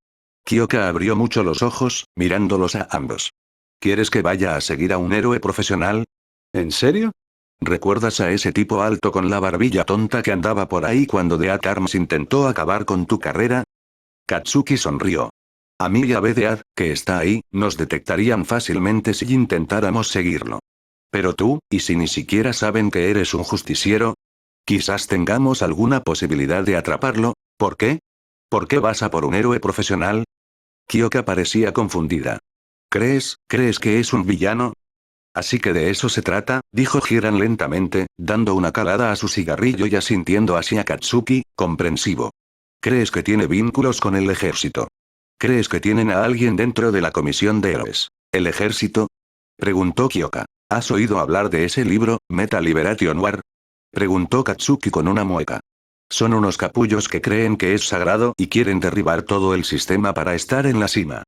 Speaker 1: Kyoka abrió mucho los ojos, mirándolos a ambos. ¿Quieres que vaya a seguir a un héroe profesional? ¿En serio? ¿Recuerdas a ese tipo alto con la barbilla tonta que andaba por ahí cuando Death Arms intentó acabar con tu carrera? Katsuki sonrió. A mí y a Death, que está ahí, nos detectarían fácilmente si intentáramos seguirlo. Pero tú, ¿y si ni siquiera saben que eres un justiciero? Quizás tengamos alguna posibilidad de atraparlo. ¿Por qué? ¿Por qué vas a por un héroe profesional? Kyoka parecía confundida. ¿Crees que es un villano? Así que de eso se trata, dijo Hiran lentamente, dando una calada a su cigarrillo y asintiendo hacia Katsuki, comprensivo. ¿Crees que tiene vínculos con el ejército? ¿Crees que tienen a alguien dentro de la comisión de héroes? ¿El ejército? Preguntó Kyoka. ¿Has oído hablar de ese libro, Metal Liberation War? Preguntó Katsuki con una mueca. Son unos capullos que creen que es sagrado y quieren derribar todo el sistema para estar en la cima.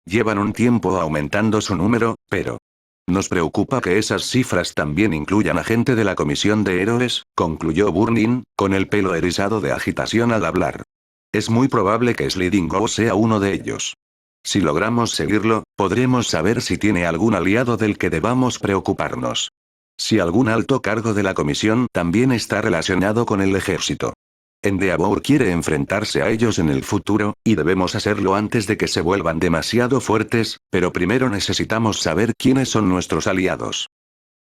Speaker 1: Llevan un tiempo aumentando su número, pero... Nos preocupa que esas cifras también incluyan a gente de la comisión de héroes, concluyó Burnin, con el pelo erizado de agitación al hablar. Es muy probable que Sliding Go sea uno de ellos. Si logramos seguirlo, podremos saber si tiene algún aliado del que debamos preocuparnos. Si algún alto cargo de la comisión también está relacionado con el ejército. Endeavor quiere enfrentarse a ellos en el futuro, y debemos hacerlo antes de que se vuelvan demasiado fuertes, pero primero necesitamos saber quiénes son nuestros aliados.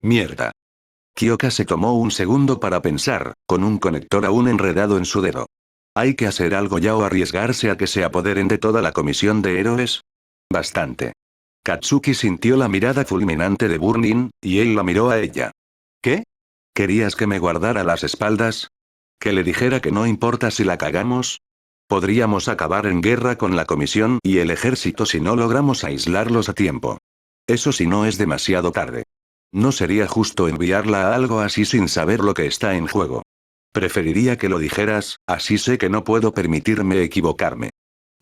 Speaker 1: Mierda. Kyoka se tomó un segundo para pensar, con un conector aún enredado en su dedo. ¿Hay que hacer algo ya o arriesgarse a que se apoderen de toda la comisión de héroes? Bastante. Katsuki sintió la mirada fulminante de Burnin, y él la miró a ella. ¿Qué? ¿Querías que me guardara las espaldas? ¿Que le dijera que no importa si la cagamos? Podríamos acabar en guerra con la comisión y el ejército si no logramos aislarlos a tiempo. Eso si no es demasiado tarde. No sería justo enviarla a algo así sin saber lo que está en juego. Preferiría que lo dijeras, así sé que no puedo permitirme equivocarme.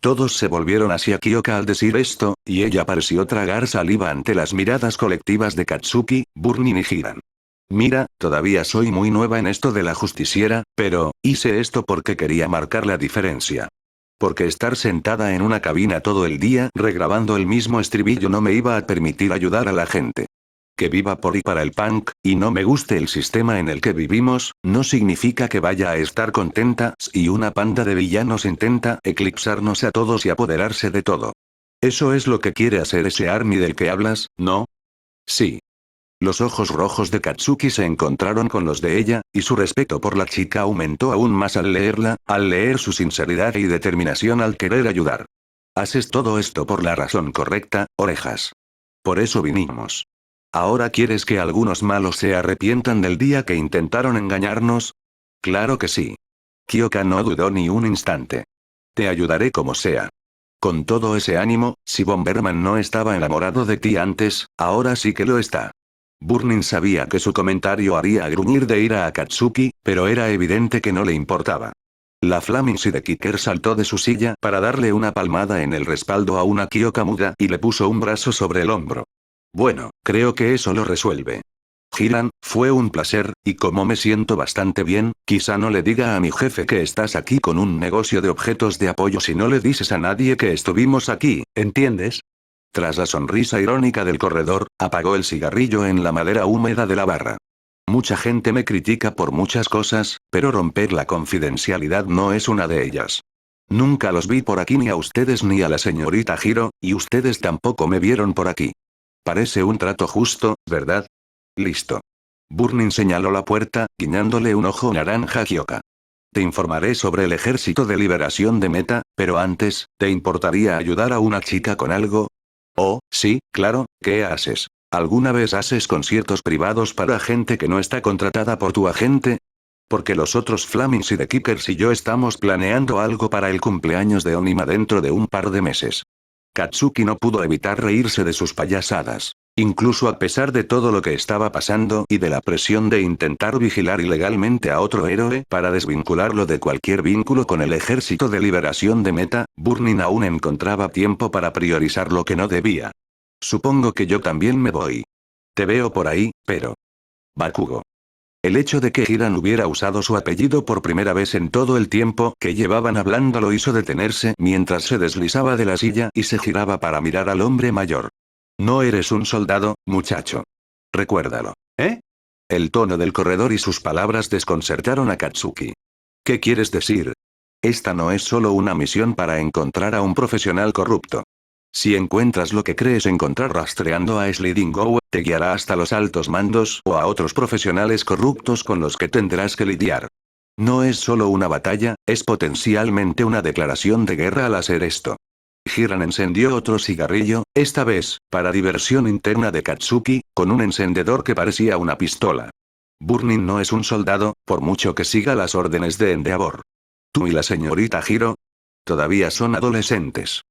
Speaker 1: Todos se volvieron hacia Kyoka al decir esto, y ella pareció tragar saliva ante las miradas colectivas de Katsuki, Burnin y Hiran. Mira, todavía soy muy nueva en esto de la justiciera, pero, hice esto porque quería marcar la diferencia. Porque estar sentada en una cabina todo el día regrabando el mismo estribillo no me iba a permitir ayudar a la gente. Que viva por y para el punk, y no me guste el sistema en el que vivimos, no significa que vaya a estar contenta si una panda de villanos intenta eclipsarnos a todos y apoderarse de todo. Eso es lo que quiere hacer ese Army del que hablas, ¿no? Sí. Los ojos rojos de Katsuki se encontraron con los de ella, y su respeto por la chica aumentó aún más al leerla, al leer su sinceridad y determinación al querer ayudar. Haces todo esto por la razón correcta, orejas. Por eso vinimos. ¿Ahora quieres que algunos malos se arrepientan del día que intentaron engañarnos? Claro que sí. Kyoka no dudó ni un instante. Te ayudaré como sea. Con todo ese ánimo, si Bomberman no estaba enamorado de ti antes, ahora sí que lo está. Burnin sabía que su comentario haría gruñir de ira a Katsuki, pero era evidente que no le importaba. La Flaming Sidekicker saltó de su silla para darle una palmada en el respaldo a una Kyoka muda y le puso un brazo sobre el hombro. Bueno, creo que eso lo resuelve. Hiran, fue un placer, y como me siento bastante bien, quizá no le diga a mi jefe que estás aquí con un negocio de objetos de apoyo si no le dices a nadie que estuvimos aquí, ¿entiendes? Tras la sonrisa irónica del corredor, apagó el cigarrillo en la madera húmeda de la barra. Mucha gente me critica por muchas cosas, pero romper la confidencialidad no es una de ellas. Nunca los vi por aquí ni a ustedes ni a la señorita Hiro, y ustedes tampoco me vieron por aquí. Parece un trato justo, ¿verdad? Listo. Burnin señaló la puerta, guiñándole un ojo naranja a Kyoka. Te informaré sobre el ejército de liberación de Meta, pero antes, ¿te importaría ayudar a una chica con algo? Oh, sí, claro, ¿qué haces? ¿Alguna vez haces conciertos privados para gente que no está contratada por tu agente? Porque los otros Flamings y The Kickers y yo estamos planeando algo para el cumpleaños de Onima dentro de un par de meses. Katsuki no pudo evitar reírse de sus payasadas. Incluso a pesar de todo lo que estaba pasando y de la presión de intentar vigilar ilegalmente a otro héroe para desvincularlo de cualquier vínculo con el ejército de liberación de Meta, Burnin aún encontraba tiempo para priorizar lo que no debía. Supongo que yo también me voy. Te veo por ahí, pero... Bakugo. El hecho de que Hiran hubiera usado su apellido por primera vez en todo el tiempo que llevaban hablando lo hizo detenerse mientras se deslizaba de la silla y se giraba para mirar al hombre mayor. No eres un soldado, muchacho. Recuérdalo. ¿Eh? El tono del corredor y sus palabras desconcertaron a Katsuki. ¿Qué quieres decir? Esta no es solo una misión para encontrar a un profesional corrupto. Si encuentras lo que crees encontrar rastreando a Sliding Go, te guiará hasta los altos mandos o a otros profesionales corruptos con los que tendrás que lidiar. No es solo una batalla, es potencialmente una declaración de guerra al hacer esto. Hiran encendió otro cigarrillo, esta vez, para diversión interna de Katsuki, con un encendedor que parecía una pistola. Burnin no es un soldado, por mucho que siga las órdenes de Endeavor. Tú y la señorita Hiro todavía son adolescentes.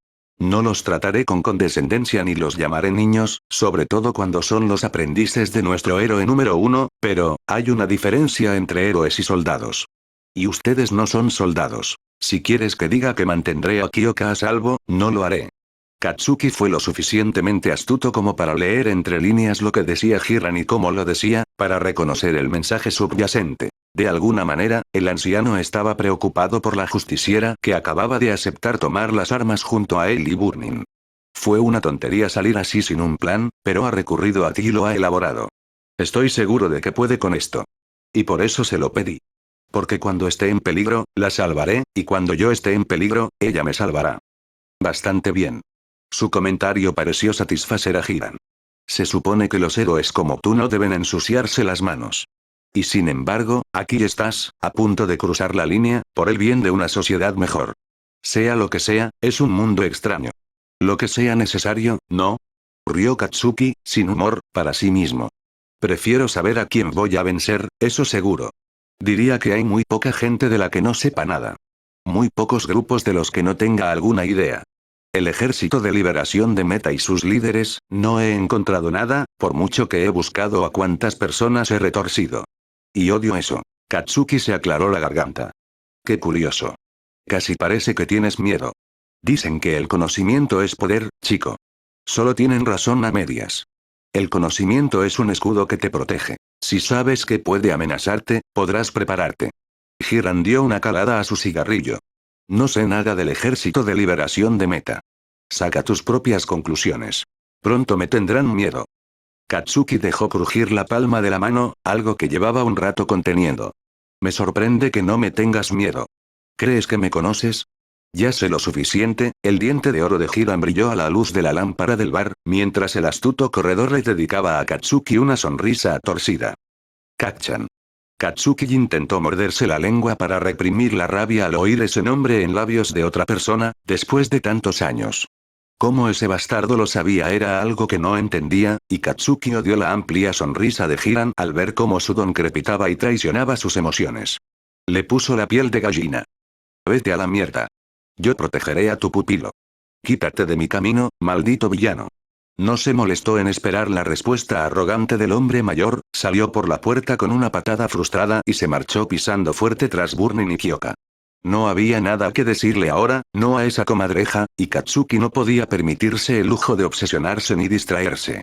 Speaker 1: No los trataré con condescendencia ni los llamaré niños, sobre todo cuando son los aprendices de nuestro héroe número uno, pero, hay una diferencia entre héroes y soldados. Y ustedes no son soldados. Si quieres que diga que mantendré a Kyoka a salvo, no lo haré. Katsuki fue lo suficientemente astuto como para leer entre líneas lo que decía Hiran y cómo lo decía, para reconocer el mensaje subyacente. De alguna manera, el anciano estaba preocupado por la justiciera que acababa de aceptar tomar las armas junto a él y Burnin. Fue una tontería salir así sin un plan, pero ha recurrido a ti y lo ha elaborado. Estoy seguro de que puede con esto. Y por eso se lo pedí. Porque cuando esté en peligro, la salvaré, y cuando yo esté en peligro, ella me salvará. Bastante bien. Su comentario pareció satisfacer a Hiran. Se supone que los héroes como tú no deben ensuciarse las manos. Y sin embargo, aquí estás, a punto de cruzar la línea, por el bien de una sociedad mejor. Sea lo que sea, es un mundo extraño. Lo que sea necesario, ¿no? Rió Katsuki, sin humor, para sí mismo. Prefiero saber a quién voy a vencer, eso seguro. Diría que hay muy poca gente de la que no sepa nada. Muy pocos grupos de los que no tenga alguna idea. El Ejército de Liberación de Meta y sus líderes, no he encontrado nada, por mucho que he buscado a cuantas personas he retorcido. Y odio eso. Katsuki se aclaró la garganta. Qué curioso. Casi parece que tienes miedo. Dicen que el conocimiento es poder, chico. Solo tienen razón a medias. El conocimiento es un escudo que te protege. Si sabes que puede amenazarte, podrás prepararte. Hiran dio una calada a su cigarrillo. No sé nada del Ejército de Liberación de Meta. Saca tus propias conclusiones. Pronto me tendrán miedo. Katsuki dejó crujir la palma de la mano, algo que llevaba un rato conteniendo. Me sorprende que no me tengas miedo. ¿Crees que me conoces? Ya sé lo suficiente. El diente de oro de Hiran brilló a la luz de la lámpara del bar, mientras el astuto corredor le dedicaba a Katsuki una sonrisa torcida. Kachan. Katsuki intentó morderse la lengua para reprimir la rabia al oír ese nombre en labios de otra persona, después de tantos años. Cómo ese bastardo lo sabía era algo que no entendía, y Katsuki odió la amplia sonrisa de Hiran al ver cómo su don crepitaba y traicionaba sus emociones. Le puso la piel de gallina. Vete a la mierda. Yo protegeré a tu pupilo. Quítate de mi camino, maldito villano. No se molestó en esperar la respuesta arrogante del hombre mayor, salió por la puerta con una patada frustrada y se marchó pisando fuerte tras Burnin y Kyoka. No había nada que decirle ahora, no a esa comadreja, y Katsuki no podía permitirse el lujo de obsesionarse ni distraerse.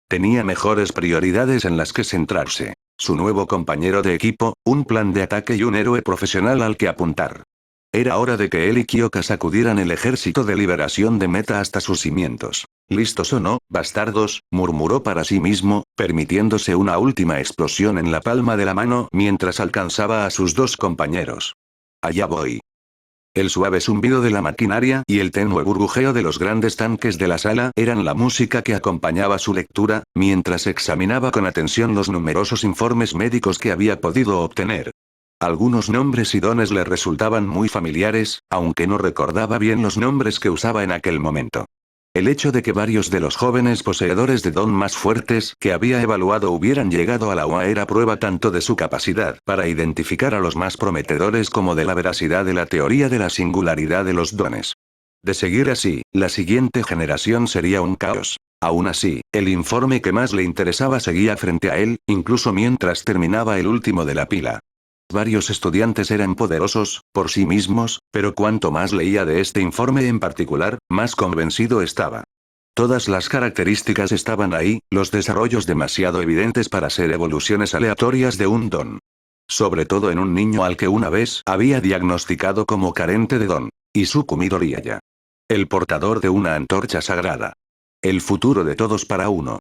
Speaker 1: Tenía mejores prioridades en las que centrarse. Su nuevo compañero de equipo, un plan de ataque y un héroe profesional al que apuntar. Era hora de que él y Kyoka sacudieran el Ejército de Liberación de Meta hasta sus cimientos. ¿Listos o no, bastardos?, murmuró para sí mismo, permitiéndose una última explosión en la palma de la mano mientras alcanzaba a sus dos compañeros. Allá voy. El suave zumbido de la maquinaria y el tenue burbujeo de los grandes tanques de la sala eran la música que acompañaba su lectura, mientras examinaba con atención los numerosos informes médicos que había podido obtener. Algunos nombres y dones le resultaban muy familiares, aunque no recordaba bien los nombres que usaba en aquel momento. El hecho de que varios de los jóvenes poseedores de don más fuertes que había evaluado hubieran llegado a la UA era prueba tanto de su capacidad para identificar a los más prometedores como de la veracidad de la teoría de la singularidad de los dones. De seguir así, la siguiente generación sería un caos. Aún así, el informe que más le interesaba seguía frente a él, incluso mientras terminaba el último de la pila. Varios estudiantes eran poderosos, por sí mismos, pero cuanto más leía de este informe en particular, más convencido estaba. Todas las características estaban ahí, los desarrollos demasiado evidentes para ser evoluciones aleatorias de un don. Sobre todo en un niño al que una vez había diagnosticado como carente de don. Izuku Midoriya. El portador de una antorcha sagrada. El futuro de todos para uno.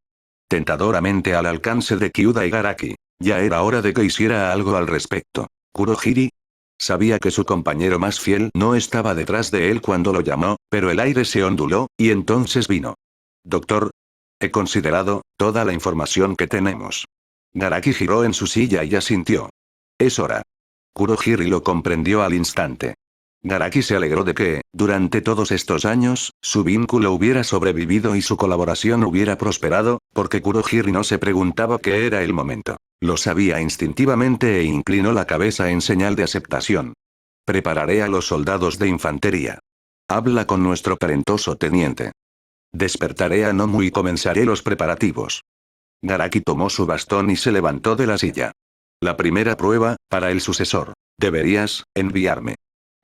Speaker 1: Tentadoramente al alcance de Kyuda y Garaki. Ya era hora de que hiciera algo al respecto. ¿Kurohiri? Sabía que su compañero más fiel no estaba detrás de él cuando lo llamó, pero el aire se onduló, y entonces vino. Doctor. He considerado toda la información que tenemos. Garaki giró en su silla y asintió. Es hora. Kurohiri lo comprendió al instante. Garaki se alegró de que, durante todos estos años, su vínculo hubiera sobrevivido y su colaboración hubiera prosperado, porque Kurohiri no se preguntaba qué era el momento. Lo sabía instintivamente e inclinó la cabeza en señal de aceptación. Prepararé a los soldados de infantería. Habla con nuestro talentoso teniente. Despertaré a Nomu y comenzaré los preparativos. Garaki tomó su bastón y se levantó de la silla. La primera prueba, para el sucesor. Deberías enviarme.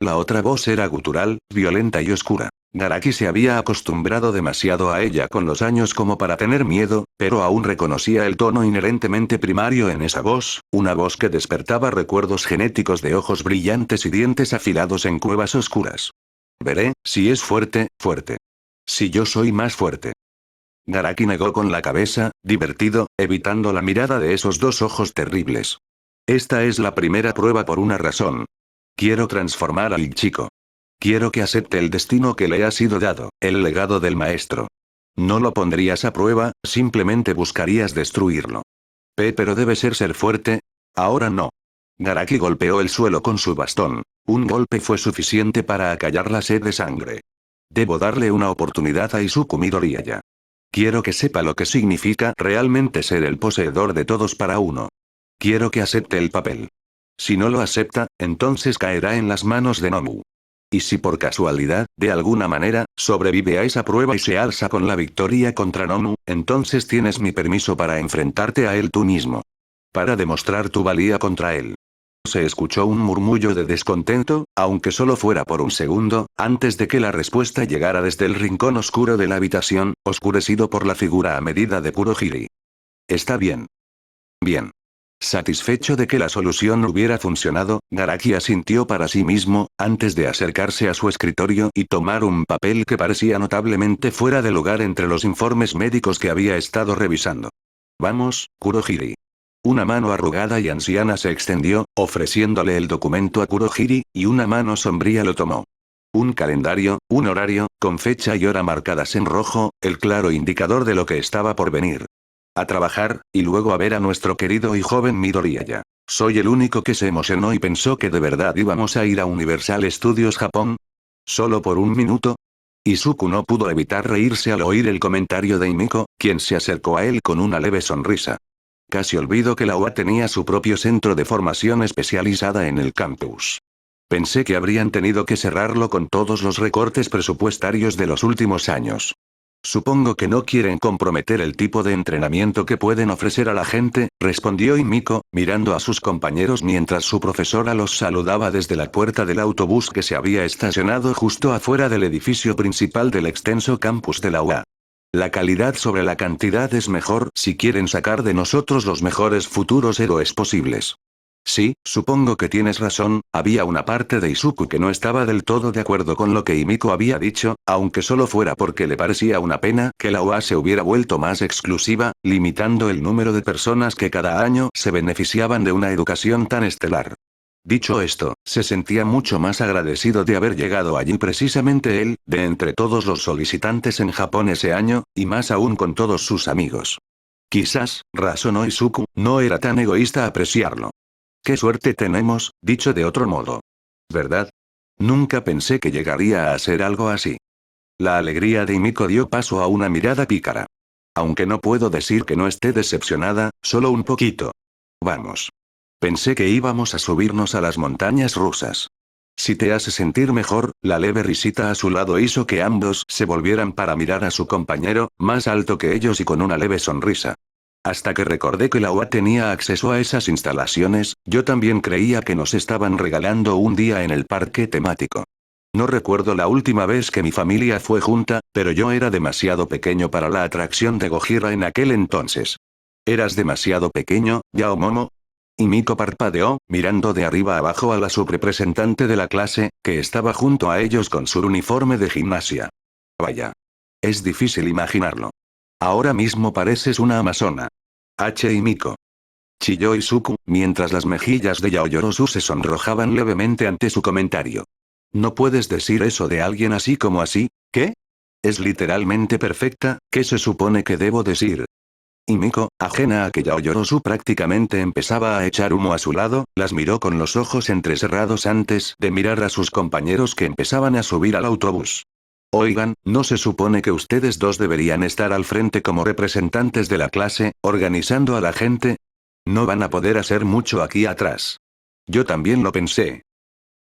Speaker 1: La otra voz era gutural, violenta y oscura. Garaki se había acostumbrado demasiado a ella con los años como para tener miedo, pero aún reconocía el tono inherentemente primario en esa voz, una voz que despertaba recuerdos genéticos de ojos brillantes y dientes afilados en cuevas oscuras. Veré, si es fuerte, fuerte. Si yo soy más fuerte. Garaki negó con la cabeza, divertido, evitando la mirada de esos dos ojos terribles. Esta es la primera prueba por una razón. Quiero transformar al chico. Quiero que acepte el destino que le ha sido dado, el legado del maestro. No lo pondrías a prueba, simplemente buscarías destruirlo. Pero debe ser fuerte. Ahora no. Garaki golpeó el suelo con su bastón. Un golpe fue suficiente para acallar la sed de sangre. Debo darle una oportunidad a Izuku Midoriya. Quiero que sepa lo que significa realmente ser el poseedor de todos para uno. Quiero que acepte el papel. Si no lo acepta, entonces caerá en las manos de Nomu. Y si por casualidad, de alguna manera, sobrevive a esa prueba y se alza con la victoria contra Nomu, entonces tienes mi permiso para enfrentarte a él tú mismo. Para demostrar tu valía contra él. Se escuchó un murmullo de descontento, aunque solo fuera por un segundo, antes de que la respuesta llegara desde el rincón oscuro de la habitación, oscurecido por la figura a medida de Kurohiri. Está bien. Bien. Satisfecho de que la solución hubiera funcionado, Garaki asintió para sí mismo, antes de acercarse a su escritorio y tomar un papel que parecía notablemente fuera de lugar entre los informes médicos que había estado revisando. Vamos, Kurohiri. Una mano arrugada y anciana se extendió, ofreciéndole el documento a Kurohiri, y una mano sombría lo tomó. Un calendario, un horario, con fecha y hora marcadas en rojo, el claro indicador de lo que estaba por venir. A trabajar, y luego a ver a nuestro querido y joven Midoriya. Soy el único que se emocionó y pensó que de verdad íbamos a ir a Universal Studios Japón. ¿Solo por un minuto? Izuku no pudo evitar reírse al oír el comentario de Himiko, quien se acercó a él con una leve sonrisa. Casi olvido que la UA tenía su propio centro de formación especializada en el campus. Pensé que habrían tenido que cerrarlo con todos los recortes presupuestarios de los últimos años. Supongo que no quieren comprometer el tipo de entrenamiento que pueden ofrecer a la gente, respondió Himiko, mirando a sus compañeros mientras su profesora los saludaba desde la puerta del autobús que se había estacionado justo afuera del edificio principal del extenso campus de la UA. La calidad sobre la cantidad es mejor si quieren sacar de nosotros los mejores futuros héroes posibles. Sí, supongo que tienes razón, había una parte de Izuku que no estaba del todo de acuerdo con lo que Himiko había dicho, aunque solo fuera porque le parecía una pena que la UA se hubiera vuelto más exclusiva, limitando el número de personas que cada año se beneficiaban de una educación tan estelar. Dicho esto, se sentía mucho más agradecido de haber llegado allí precisamente él, de entre todos los solicitantes en Japón ese año, y más aún con todos sus amigos. Quizás, razonó Izuku, no era tan egoísta apreciarlo. Qué suerte tenemos, dicho de otro modo. ¿Verdad? Nunca pensé que llegaría a ser algo así. La alegría de Himiko dio paso a una mirada pícara. Aunque no puedo decir que no esté decepcionada, solo un poquito. Vamos. Pensé que íbamos a subirnos a las montañas rusas. Si te hace sentir mejor, la leve risita a su lado hizo que ambos se volvieran para mirar a su compañero, más alto que ellos y con una leve sonrisa. Hasta que recordé que la UA tenía acceso a esas instalaciones, yo también creía que nos estaban regalando un día en el parque temático. No recuerdo la última vez que mi familia fue junta, pero yo era demasiado pequeño para la atracción de Gojira en aquel entonces. ¿Eras demasiado pequeño, Yaomomo? Himiko parpadeó, mirando de arriba abajo a la subrepresentante de la clase, que estaba junto a ellos con su uniforme de gimnasia. Vaya. Es difícil imaginarlo. Ahora mismo pareces una amazona. Himiko. Chilló Izuku, mientras las mejillas de Yaoyorozu se sonrojaban levemente ante su comentario. ¿No puedes decir eso de alguien así como así? ¿Qué? Es literalmente perfecta, ¿qué se supone que debo decir? Himiko, ajena a que Yaoyorozu prácticamente empezaba a echar humo a su lado, las miró con los ojos entrecerrados antes de mirar a sus compañeros que empezaban a subir al autobús. Oigan, ¿no se supone que ustedes dos deberían estar al frente como representantes de la clase, organizando a la gente? No van a poder hacer mucho aquí atrás. Yo también lo pensé.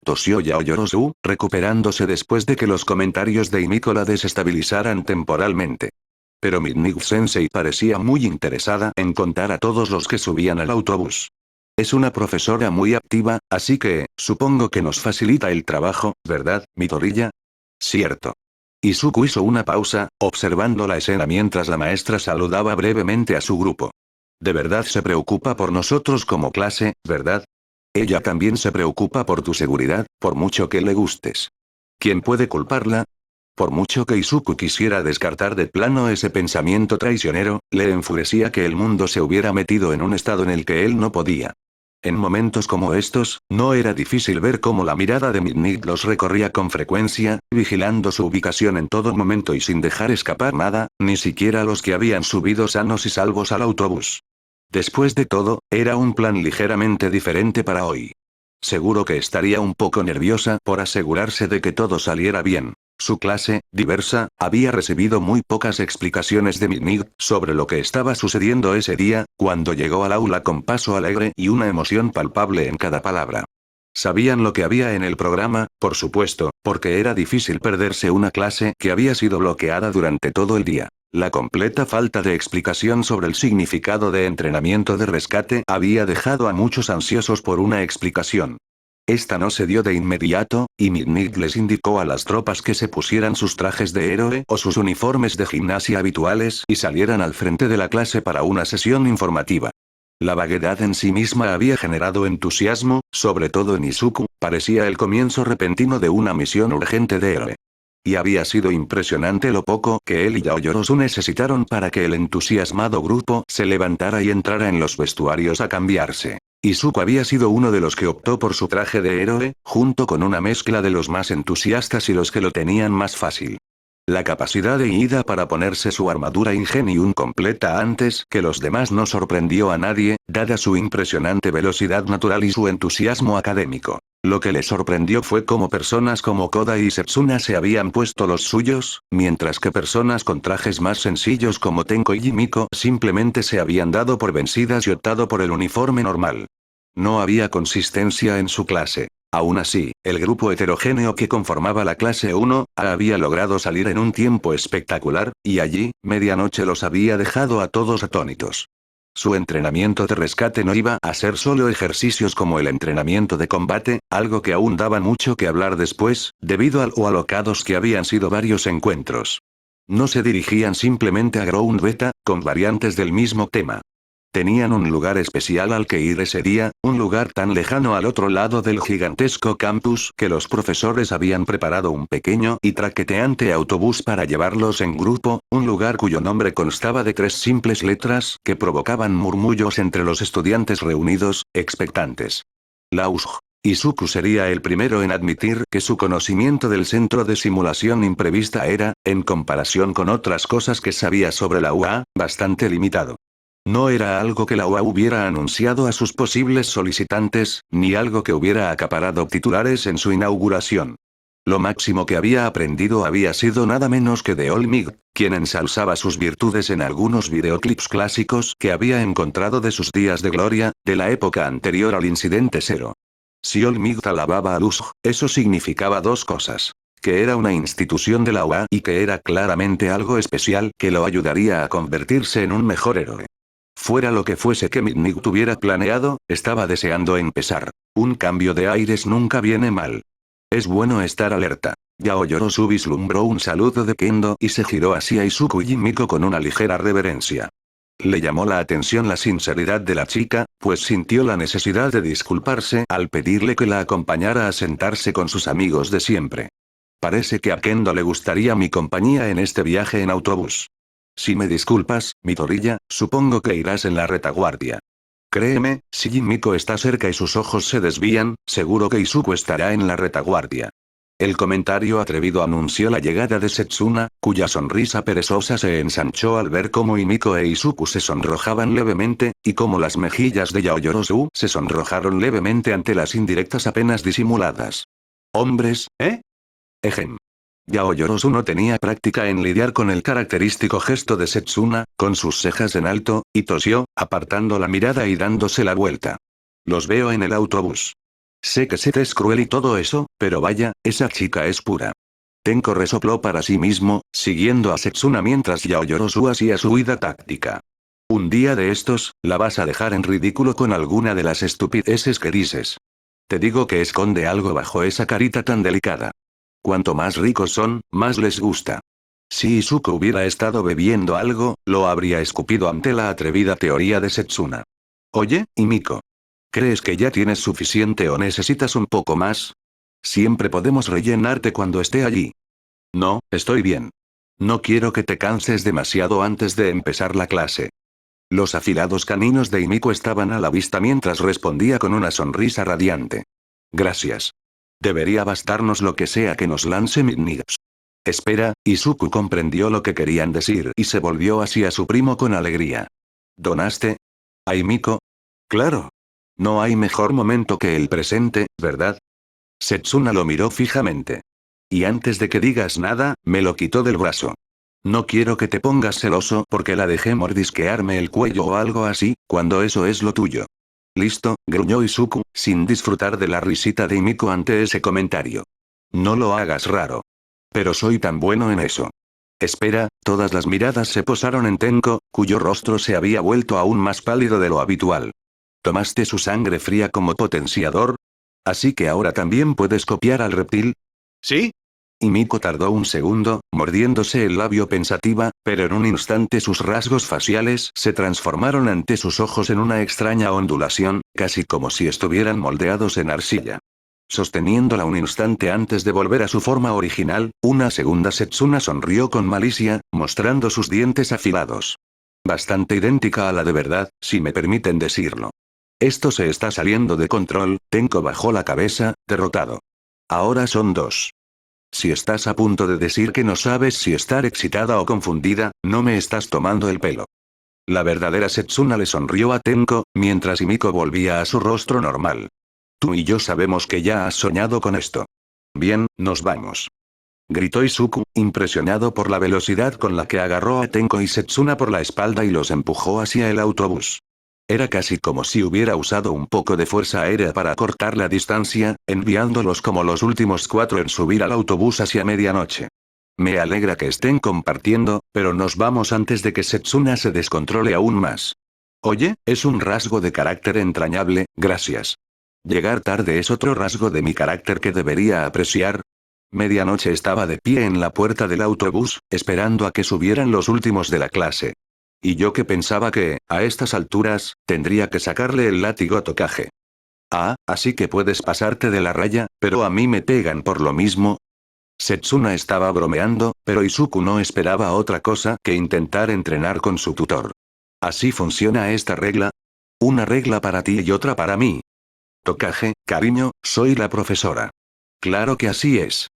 Speaker 1: Tosió Yaoyorozu, recuperándose después de que los comentarios de Himiko la desestabilizaran temporalmente. Pero Midnight-sensei parecía muy interesada en contar a todos los que subían al autobús. Es una profesora muy activa, así que, supongo que nos facilita el trabajo, ¿verdad, Midoriya? Cierto. Izuku hizo una pausa, observando la escena mientras la maestra saludaba brevemente a su grupo. De verdad se preocupa por nosotros como clase, ¿verdad? Ella también se preocupa por tu seguridad, por mucho que le gustes. ¿Quién puede culparla? Por mucho que Izuku quisiera descartar de plano ese pensamiento traicionero, le enfurecía que el mundo se hubiera metido en un estado en el que él no podía. En momentos como estos, no era difícil ver cómo la mirada de Midnight los recorría con frecuencia, vigilando su ubicación en todo momento y sin dejar escapar nada, ni siquiera los que habían subido sanos y salvos al autobús. Después de todo, era un plan ligeramente diferente para hoy. Seguro que estaría un poco nerviosa por asegurarse de que todo saliera bien. Su clase, diversa, había recibido muy pocas explicaciones de Midnight sobre lo que estaba sucediendo ese día, cuando llegó al aula con paso alegre y una emoción palpable en cada palabra. Sabían lo que había en el programa, por supuesto, porque era difícil perderse una clase que había sido bloqueada durante todo el día. La completa falta de explicación sobre el significado de entrenamiento de rescate había dejado a muchos ansiosos por una explicación. Esta no se dio de inmediato, y Mitnick les indicó a las tropas que se pusieran sus trajes de héroe o sus uniformes de gimnasia habituales y salieran al frente de la clase para una sesión informativa. La vaguedad en sí misma había generado entusiasmo, sobre todo en Izuku, parecía el comienzo repentino de una misión urgente de héroe. Y había sido impresionante lo poco que él y Yaoyorozu necesitaron para que el entusiasmado grupo se levantara y entrara en los vestuarios a cambiarse. Izuku había sido uno de los que optó por su traje de héroe, junto con una mezcla de los más entusiastas y los que lo tenían más fácil. La capacidad de Ida para ponerse su armadura Ingenium completa antes que los demás no sorprendió a nadie, dada su impresionante velocidad natural y su entusiasmo académico. Lo que le sorprendió fue cómo personas como Koda y Setsuna se habían puesto los suyos, mientras que personas con trajes más sencillos como Tenko y Miko simplemente se habían dado por vencidas y optado por el uniforme normal. No había consistencia en su clase. Aún así, el grupo heterogéneo que conformaba la clase 1A había logrado salir en un tiempo espectacular, y allí, medianoche los había dejado a todos atónitos. Su entrenamiento de rescate no iba a ser solo ejercicios como el entrenamiento de combate, algo que aún daba mucho que hablar después, debido a lo alocados que habían sido varios encuentros. No se dirigían simplemente a Ground Beta, con variantes del mismo tema. Tenían un lugar especial al que ir ese día, un lugar tan lejano al otro lado del gigantesco campus que los profesores habían preparado un pequeño y traqueteante autobús para llevarlos en grupo, un lugar cuyo nombre constaba de 3 simples letras que provocaban murmullos entre los estudiantes reunidos, expectantes. Lausg. Izuku sería el primero en admitir que su conocimiento del centro de simulación imprevista era, en comparación con otras cosas que sabía sobre la UA, bastante limitado. No era algo que la UA hubiera anunciado a sus posibles solicitantes, ni algo que hubiera acaparado titulares en su inauguración. Lo máximo que había aprendido había sido nada menos que de Olmig, quien ensalzaba sus virtudes en algunos videoclips clásicos que había encontrado de sus días de gloria, de la época anterior al incidente cero. Si Olmig alababa a Luzg, eso significaba 2 cosas. Que era una institución de la UA y que era claramente algo especial que lo ayudaría a convertirse en un mejor héroe. Fuera lo que fuese que Mitnick tuviera planeado, estaba deseando empezar. Un cambio de aires nunca viene mal. Es bueno estar alerta. Yaoyorozu vislumbró un saludo de Kendo y se giró hacia Izuku y Miko con una ligera reverencia. Le llamó la atención la sinceridad de la chica, pues sintió la necesidad de disculparse al pedirle que la acompañara a sentarse con sus amigos de siempre. Parece que a Kendo le gustaría mi compañía en este viaje en autobús. Si me disculpas, Midoriya, supongo que irás en la retaguardia. Créeme, si Miko está cerca y sus ojos se desvían, seguro que Izuku estará en la retaguardia. El comentario atrevido anunció la llegada de Setsuna, cuya sonrisa perezosa se ensanchó al ver cómo Miko e Izuku se sonrojaban levemente, y cómo las mejillas de Yaoyorozu se sonrojaron levemente ante las indirectas apenas disimuladas. ¿Hombres, eh? Ejem. Yaoyorozu no tenía práctica en lidiar con el característico gesto de Setsuna, con sus cejas en alto, y tosió, apartando la mirada y dándose la vuelta. Los veo en el autobús. Sé que Seth es cruel y todo eso, pero vaya, esa chica es pura. Tenko resopló para sí mismo, siguiendo a Setsuna mientras Yaoyorozu hacía su huida táctica. Un día de estos, la vas a dejar en ridículo con alguna de las estupideces que dices. Te digo que esconde algo bajo esa carita tan delicada. Cuanto más ricos son, más les gusta. Si Izuku hubiera estado bebiendo algo, lo habría escupido ante la atrevida teoría de Setsuna. Oye, Miko. ¿Crees que ya tienes suficiente o necesitas un poco más? Siempre podemos rellenarte cuando esté allí. No, estoy bien. No quiero que te canses demasiado antes de empezar la clase. Los afilados caninos de Miko estaban a la vista mientras respondía con una sonrisa radiante. Gracias. Debería bastarnos lo que sea que nos lance Mitnick. Espera, Izuku comprendió lo que querían decir y se volvió hacia su primo con alegría. ¿Donaste? ¿A Miko? Claro. No hay mejor momento que el presente, ¿verdad? Setsuna lo miró fijamente. Y antes de que digas nada, me lo quitó del brazo. No quiero que te pongas celoso porque la dejé mordisquearme el cuello o algo así, cuando eso es lo tuyo. Listo, gruñó Izuku, sin disfrutar de la risita de Himiko ante ese comentario. No lo hagas raro. Pero soy tan bueno en eso. Espera, todas las miradas se posaron en Tenko, cuyo rostro se había vuelto aún más pálido de lo habitual. ¿Tomaste su sangre fría como potenciador? ¿Así que ahora también puedes copiar al reptil?
Speaker 2: ¿Sí?
Speaker 1: Himiko tardó un segundo, mordiéndose el labio pensativa, pero en un instante sus rasgos faciales se transformaron ante sus ojos en una extraña ondulación, casi como si estuvieran moldeados en arcilla. Sosteniéndola un instante antes de volver a su forma original, una segunda Setsuna sonrió con malicia, mostrando sus dientes afilados. Bastante idéntica a la de verdad, si me permiten decirlo. Esto se está saliendo de control, Tenko bajó la cabeza, derrotado. Ahora son dos. Si estás a punto de decir que no sabes si estar excitada o confundida, no me estás tomando el pelo. La verdadera Setsuna le sonrió a Tenko, mientras Himiko volvía a su rostro normal. Tú y yo sabemos que ya has soñado con esto. Bien, nos vamos. Gritó Izuku, impresionado por la velocidad con la que agarró a Tenko y Setsuna por la espalda y los empujó hacia el autobús. Era casi como si hubiera usado un poco de fuerza aérea para cortar la distancia, enviándolos como los últimos cuatro en subir al autobús hacia medianoche. Me alegra que estén compartiendo, pero nos vamos antes de que Setsuna se descontrole aún más. Oye, es un rasgo de carácter entrañable, gracias. Llegar tarde es otro rasgo de mi carácter que debería apreciar. Medianoche estaba de pie en la puerta del autobús, esperando a que subieran los últimos de la clase. Y yo que pensaba que, a estas alturas, tendría que sacarle el látigo a Tokage. Ah, así que puedes pasarte de la raya, pero a mí me pegan por lo mismo. Setsuna estaba bromeando, pero Izuku no esperaba otra cosa que intentar entrenar con su tutor. ¿Así funciona esta regla? Una regla para ti y otra para mí. Tokage, cariño, soy la profesora. Claro que así es.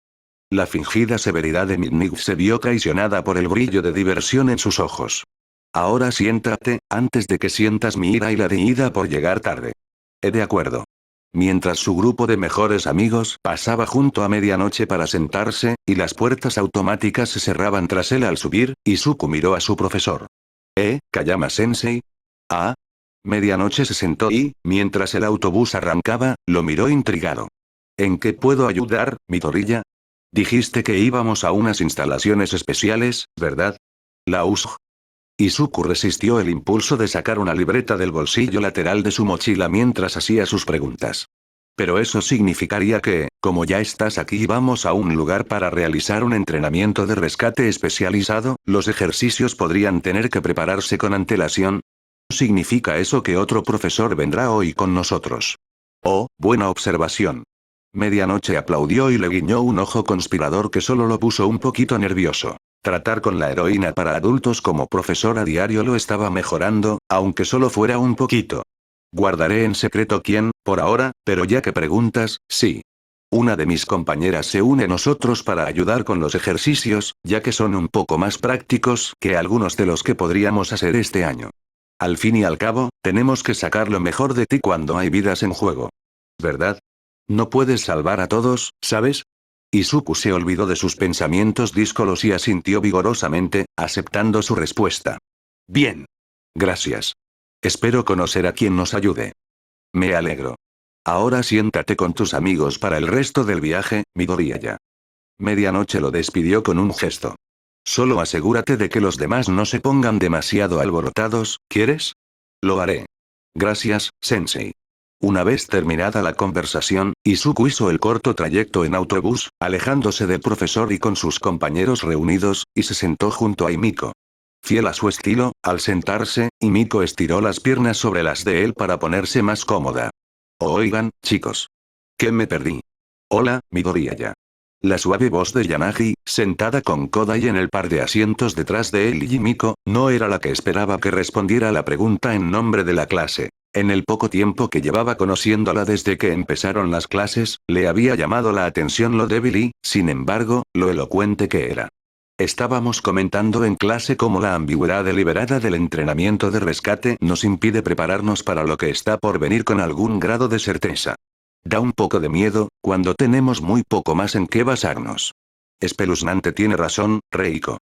Speaker 1: La fingida severidad de Midnight se vio traicionada por el brillo de diversión en sus ojos. Ahora siéntate, antes de que sientas mi ira y la de Ida por llegar tarde. De acuerdo. Mientras su grupo de mejores amigos pasaba junto a medianoche para sentarse, y las puertas automáticas se cerraban tras él al subir, Izuku miró a su profesor. Kayama-sensei? Ah. Medianoche se sentó y, mientras el autobús arrancaba, lo miró intrigado. ¿En qué puedo ayudar, Midoriya? Dijiste que íbamos a unas instalaciones especiales, ¿verdad? La USG. Izuku resistió el impulso de sacar una libreta del bolsillo lateral de su mochila mientras hacía sus preguntas. Pero eso significaría que, como ya estás aquí y vamos a un lugar para realizar un entrenamiento de rescate especializado, los ejercicios podrían tener que prepararse con antelación. ¿Significa eso que otro profesor vendrá hoy con nosotros? Oh, buena observación. Medianoche aplaudió y le guiñó un ojo conspirador que solo lo puso un poquito nervioso. Tratar con la heroína para adultos como profesor a diario lo estaba mejorando, aunque solo fuera un poquito. Guardaré en secreto quién, por ahora, pero ya que preguntas, sí. Una de mis compañeras se une a nosotros para ayudar con los ejercicios, ya que son un poco más prácticos que algunos de los que podríamos hacer este año. Al fin y al cabo, tenemos que sacar lo mejor de ti cuando hay vidas en juego. ¿Verdad? No puedes salvar a todos, ¿sabes? Izuku se olvidó de sus pensamientos díscolos y asintió vigorosamente, aceptando su respuesta. Bien. Gracias. Espero conocer a quien nos ayude. Me alegro. Ahora siéntate con tus amigos para el resto del viaje, Midoriya. Medianoche lo despidió con un gesto. Solo asegúrate de que los demás no se pongan demasiado alborotados, ¿quieres? Lo haré. Gracias, Sensei. Una vez terminada la conversación, Izuku hizo el corto trayecto en autobús, alejándose del profesor y con sus compañeros reunidos, y se sentó junto a Himiko. Fiel a su estilo, al sentarse, Himiko estiró las piernas sobre las de él para ponerse más cómoda. Oigan, chicos. ¿Qué me perdí? Hola, Midoriya. La suave voz de Yanagi, sentada con Kodai en el par de asientos detrás de él y Himiko, no era la que esperaba que respondiera a la pregunta en nombre de la clase. En el poco tiempo que llevaba conociéndola desde que empezaron las clases, le había llamado la atención lo débil y, sin embargo, lo elocuente que era. Estábamos comentando en clase cómo la ambigüedad deliberada del entrenamiento de rescate nos impide prepararnos para lo que está por venir con algún grado de certeza. Da un poco de miedo, cuando tenemos muy poco más en qué basarnos. Espeluznante, tiene razón, Reiko.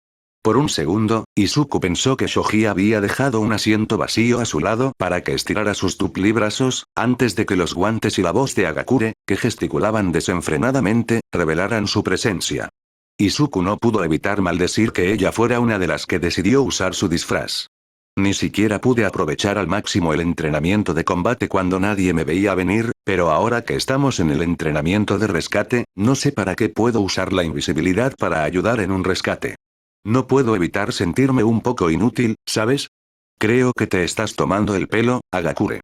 Speaker 1: Por un segundo, Izuku pensó que Shoji había dejado un asiento vacío a su lado para que estirara sus duplibrazos, antes de que los guantes y la voz de Hagakure, que gesticulaban desenfrenadamente, revelaran su presencia. Izuku no pudo evitar maldecir que ella fuera una de las que decidió usar su disfraz. Ni siquiera pude aprovechar al máximo el entrenamiento de combate cuando nadie me veía venir, pero ahora que estamos en el entrenamiento de rescate, no sé para qué puedo usar la invisibilidad para ayudar en un rescate. No puedo evitar sentirme un poco inútil, ¿sabes? Creo que te estás tomando el pelo, Hagakure.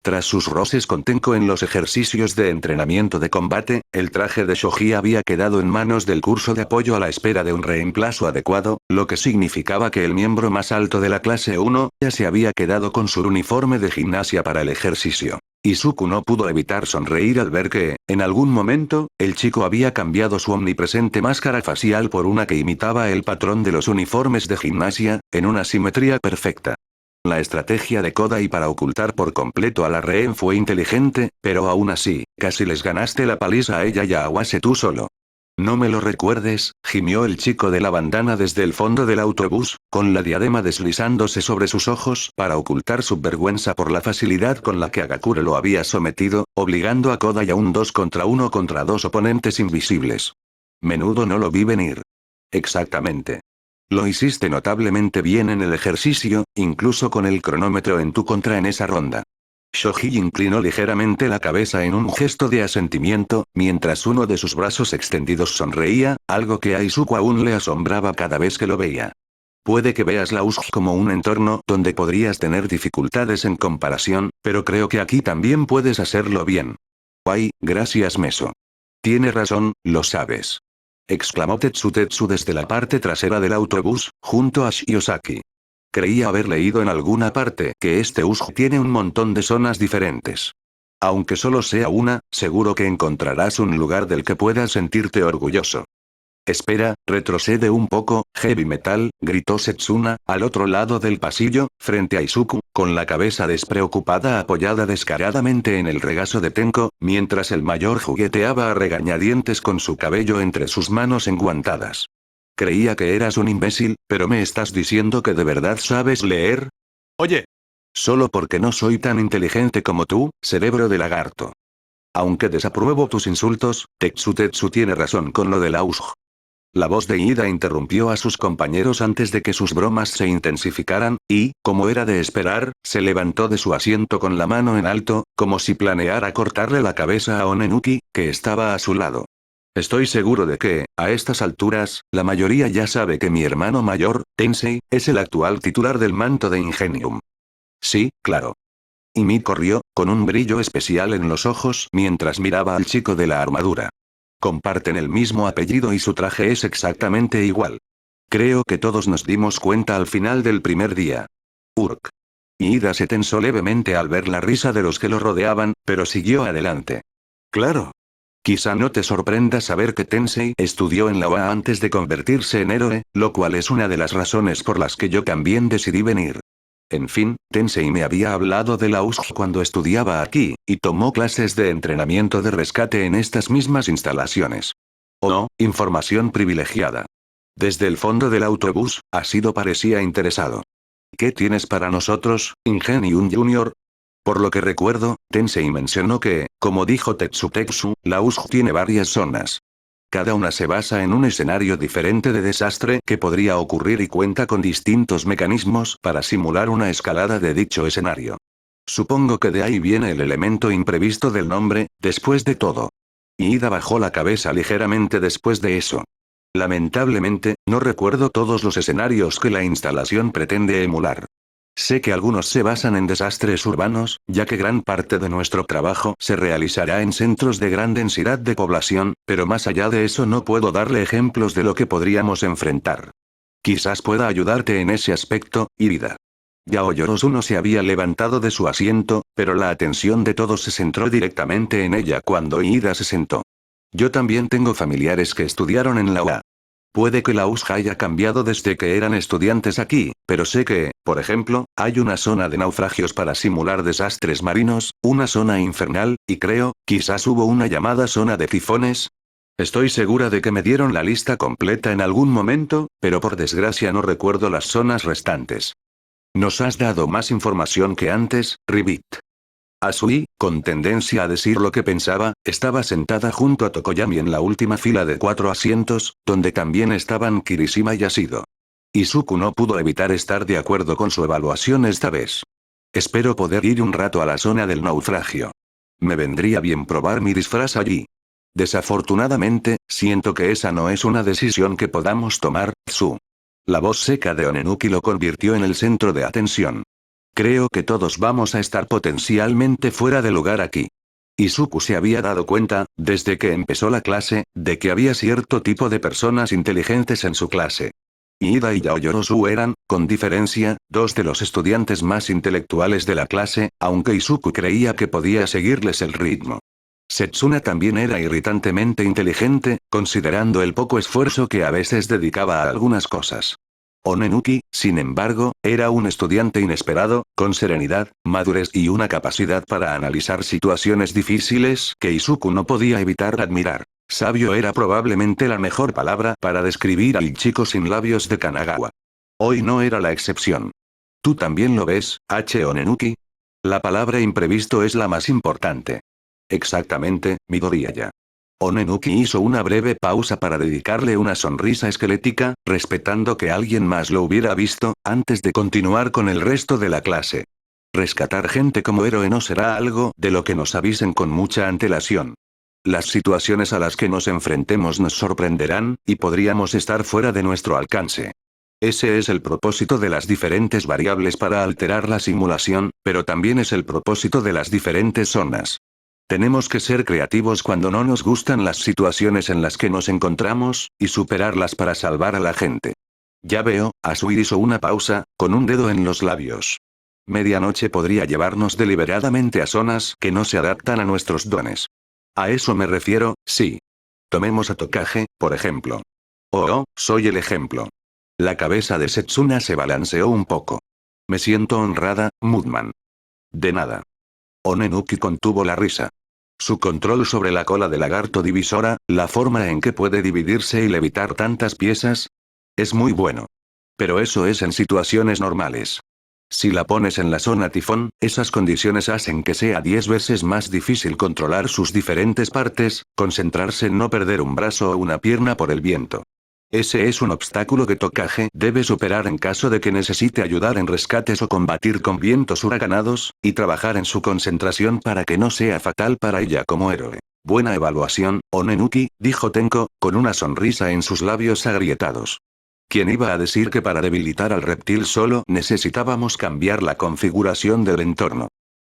Speaker 1: Tras sus roces con Tenko en los ejercicios de entrenamiento de combate, el traje de Shoji había quedado en manos del curso de apoyo a la espera de un reemplazo adecuado, lo que significaba que el miembro más alto de la clase 1 ya se había quedado con su uniforme de gimnasia para el ejercicio. Izuku no pudo evitar sonreír al ver que, en algún momento, el chico había cambiado su omnipresente máscara facial por una que imitaba el patrón de los uniformes de gimnasia, en una simetría perfecta. La estrategia de Kodai para ocultar por completo a la rehén fue inteligente, pero aún así, casi les ganaste la paliza a ella y a Awase tú solo. No me lo recuerdes, gimió el chico de la bandana desde el fondo del autobús, con la diadema deslizándose sobre sus ojos para ocultar su vergüenza por la facilidad con la que Hagakure lo había sometido, obligando a Kodai a un 2 contra 1 contra dos oponentes invisibles. Menudo no lo vi venir. Exactamente. Lo hiciste notablemente bien en el ejercicio, incluso con el cronómetro en tu contra en esa ronda. Shoji inclinó ligeramente la cabeza en un gesto de asentimiento, mientras uno de sus brazos extendidos sonreía, algo que a Izuku aún le asombraba cada vez que lo veía. Puede que veas la USG como un entorno donde podrías tener dificultades en comparación, pero creo que aquí también puedes hacerlo bien. Ay, gracias Meso. Tiene razón, lo sabes. Exclamó Tetsu desde la parte trasera del autobús, junto a Shiosaki. Creía haber leído en alguna parte que este USG tiene un montón de zonas diferentes. Aunque solo sea una, seguro que encontrarás un lugar del que puedas sentirte orgulloso. Espera, retrocede un poco, Heavy Metal, gritó Setsuna, al otro lado del pasillo, frente a Izuku, con la cabeza despreocupada apoyada descaradamente en el regazo de Tenko, mientras el mayor jugueteaba a regañadientes con su cabello entre sus manos enguantadas. Creía que eras un imbécil, pero ¿me estás diciendo que de verdad sabes leer? Oye. Solo porque no soy tan inteligente como tú, cerebro de lagarto. Aunque desapruebo tus insultos, Tetsu tiene razón con lo de la USG. La voz de Ida interrumpió a sus compañeros antes de que sus bromas se intensificaran, y, como era de esperar, se levantó de su asiento con la mano en alto, como si planeara cortarle la cabeza a Onenuki, que estaba a su lado. Estoy seguro de que, a estas alturas, la mayoría ya sabe que mi hermano mayor, Tensei, es el actual titular del manto de Ingenium. Sí, claro. Imi corrió, con un brillo especial en los ojos mientras miraba al chico de la armadura. Comparten el mismo apellido y su traje es exactamente igual. Creo que todos nos dimos cuenta al final del primer día. Urk. Ida se tensó levemente al ver la risa de los que lo rodeaban, pero siguió adelante. Claro. Quizá no te sorprenda saber que Tensei estudió en la UA antes de convertirse en héroe, lo cual es una de las razones por las que yo también decidí venir. En fin, Tensei me había hablado de la USG cuando estudiaba aquí, y tomó clases de entrenamiento de rescate en estas mismas instalaciones. Oh, información privilegiada. Desde el fondo del autobús, Asido parecía interesado. ¿Qué tienes para nosotros, Ingenium Junior? Por lo que recuerdo, Tensei mencionó que, como dijo Tetsu, la USG tiene varias zonas. Cada una se basa en un escenario diferente de desastre que podría ocurrir y cuenta con distintos mecanismos para simular una escalada de dicho escenario. Supongo que de ahí viene el elemento imprevisto del nombre, después de todo. Ida bajó la cabeza ligeramente después de eso. Lamentablemente, no recuerdo todos los escenarios que la instalación pretende emular. Sé que algunos se basan en desastres urbanos, ya que gran parte de nuestro trabajo se realizará en centros de gran densidad de población, pero más allá de eso no puedo darle ejemplos de lo que podríamos enfrentar. Quizás pueda ayudarte en ese aspecto, Ida. Yao Yorosuno se había levantado de su asiento, pero la atención de todos se centró directamente en ella cuando Ida se sentó. Yo también tengo familiares que estudiaron en la UA. Puede que la USG haya cambiado desde que eran estudiantes aquí, pero sé que, por ejemplo, hay una zona de naufragios para simular desastres marinos, una zona infernal, y creo, quizás hubo una llamada zona de tifones. Estoy segura de que me dieron la lista completa en algún momento, pero por desgracia no recuerdo las zonas restantes. Nos has dado más información que antes, Ribbit. Asui, con tendencia a decir lo que pensaba, estaba sentada junto a Tokoyami en la última fila de 4 asientos, donde también estaban Kirishima y Ashido. Izuku no pudo evitar estar de acuerdo con su evaluación esta vez. Espero poder ir un rato a la zona del naufragio. Me vendría bien probar mi disfraz allí. Desafortunadamente, siento que esa no es una decisión que podamos tomar, Tsu. La voz seca de Onenuki lo convirtió en el centro de atención. Creo que todos vamos a estar potencialmente fuera de lugar aquí. Izuku se había dado cuenta, desde que empezó la clase, de que había cierto tipo de personas inteligentes en su clase. Ida y Yaoyorozu eran, con diferencia, dos de los estudiantes más intelectuales de la clase, aunque Izuku creía que podía seguirles el ritmo. Setsuna también era irritantemente inteligente, considerando el poco esfuerzo que a veces dedicaba a algunas cosas. Onenuki, sin embargo, era un estudiante inesperado, con serenidad, madurez y una capacidad para analizar situaciones difíciles que Izuku no podía evitar admirar. Sabio era probablemente la mejor palabra para describir al chico sin labios de Kanagawa. Hoy no era la excepción. ¿Tú también lo ves, Onenuki? La palabra imprevisto es la más importante. Exactamente, Midoriyaya. Onenuki hizo una breve pausa para dedicarle una sonrisa esquelética, respetando que alguien más lo hubiera visto, antes de continuar con el resto de la clase. Rescatar gente como héroe no será algo de lo que nos avisen con mucha antelación. Las situaciones a las que nos enfrentemos nos sorprenderán, y podríamos estar fuera de nuestro alcance. Ese es el propósito de las diferentes variables para alterar la simulación, pero también es el propósito de las diferentes zonas. Tenemos que ser creativos cuando no nos gustan las situaciones en las que nos encontramos, y superarlas para salvar a la gente. Ya veo, Asui hizo una pausa, con un dedo en los labios. Medianoche podría llevarnos deliberadamente a zonas que no se adaptan a nuestros dones. A eso me refiero, sí. Tomemos a Tokage, por ejemplo. Oh, soy el ejemplo. La cabeza de Setsuna se balanceó un poco. Me siento honrada, Mudman. De nada. Onenuki contuvo la risa. Su control sobre la cola de lagarto divisora, la forma en que puede dividirse y levitar tantas piezas, es muy bueno. Pero eso es en situaciones normales. Si la pones en la zona tifón, esas condiciones hacen que sea 10 veces más difícil controlar sus diferentes partes, concentrarse en no perder un brazo o una pierna por el viento. Ese es un obstáculo que Tokage debe superar en caso de que necesite ayudar en rescates o combatir con vientos huracanados, y trabajar en su concentración para que no sea fatal para ella como héroe. Buena evaluación, Onenuki, dijo Tenko, con una sonrisa en sus labios agrietados. ¿Quién iba a decir que para debilitar al reptil solo necesitábamos cambiar la configuración del entorno?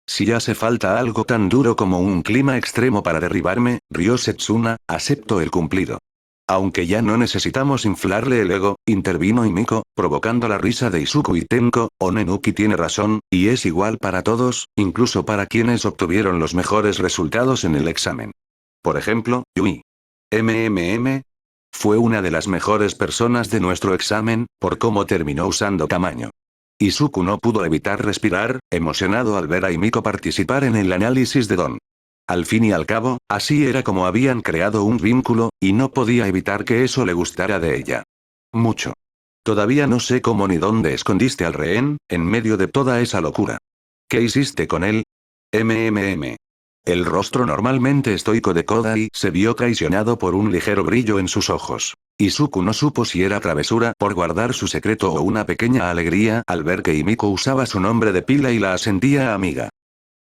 Speaker 1: Si hace falta algo tan duro como un clima extremo para derribarme, rió Setsuna, acepto el cumplido. Aunque ya no necesitamos inflarle el ego, intervino Himiko, provocando la risa de Izuku y Tenko. Onenuki tiene razón, y es igual para todos, incluso para quienes obtuvieron los mejores resultados en el examen. Por ejemplo, Yui. Fue una de las mejores personas de nuestro examen, por cómo terminó usando tamaño. Izuku no pudo evitar respirar, emocionado al ver a Himiko participar en el análisis de Don. Al fin y al cabo, así era como habían creado un vínculo, y no podía evitar que eso le gustara de ella. Mucho. Todavía no sé cómo ni dónde escondiste al rehén, en medio de toda esa locura. ¿Qué hiciste con él? El rostro normalmente estoico de Kodai se vio traicionado por un ligero brillo en sus ojos. Izuku no supo si era travesura por guardar su secreto o una pequeña alegría al ver que Himiko usaba su nombre de pila y la ascendía amiga.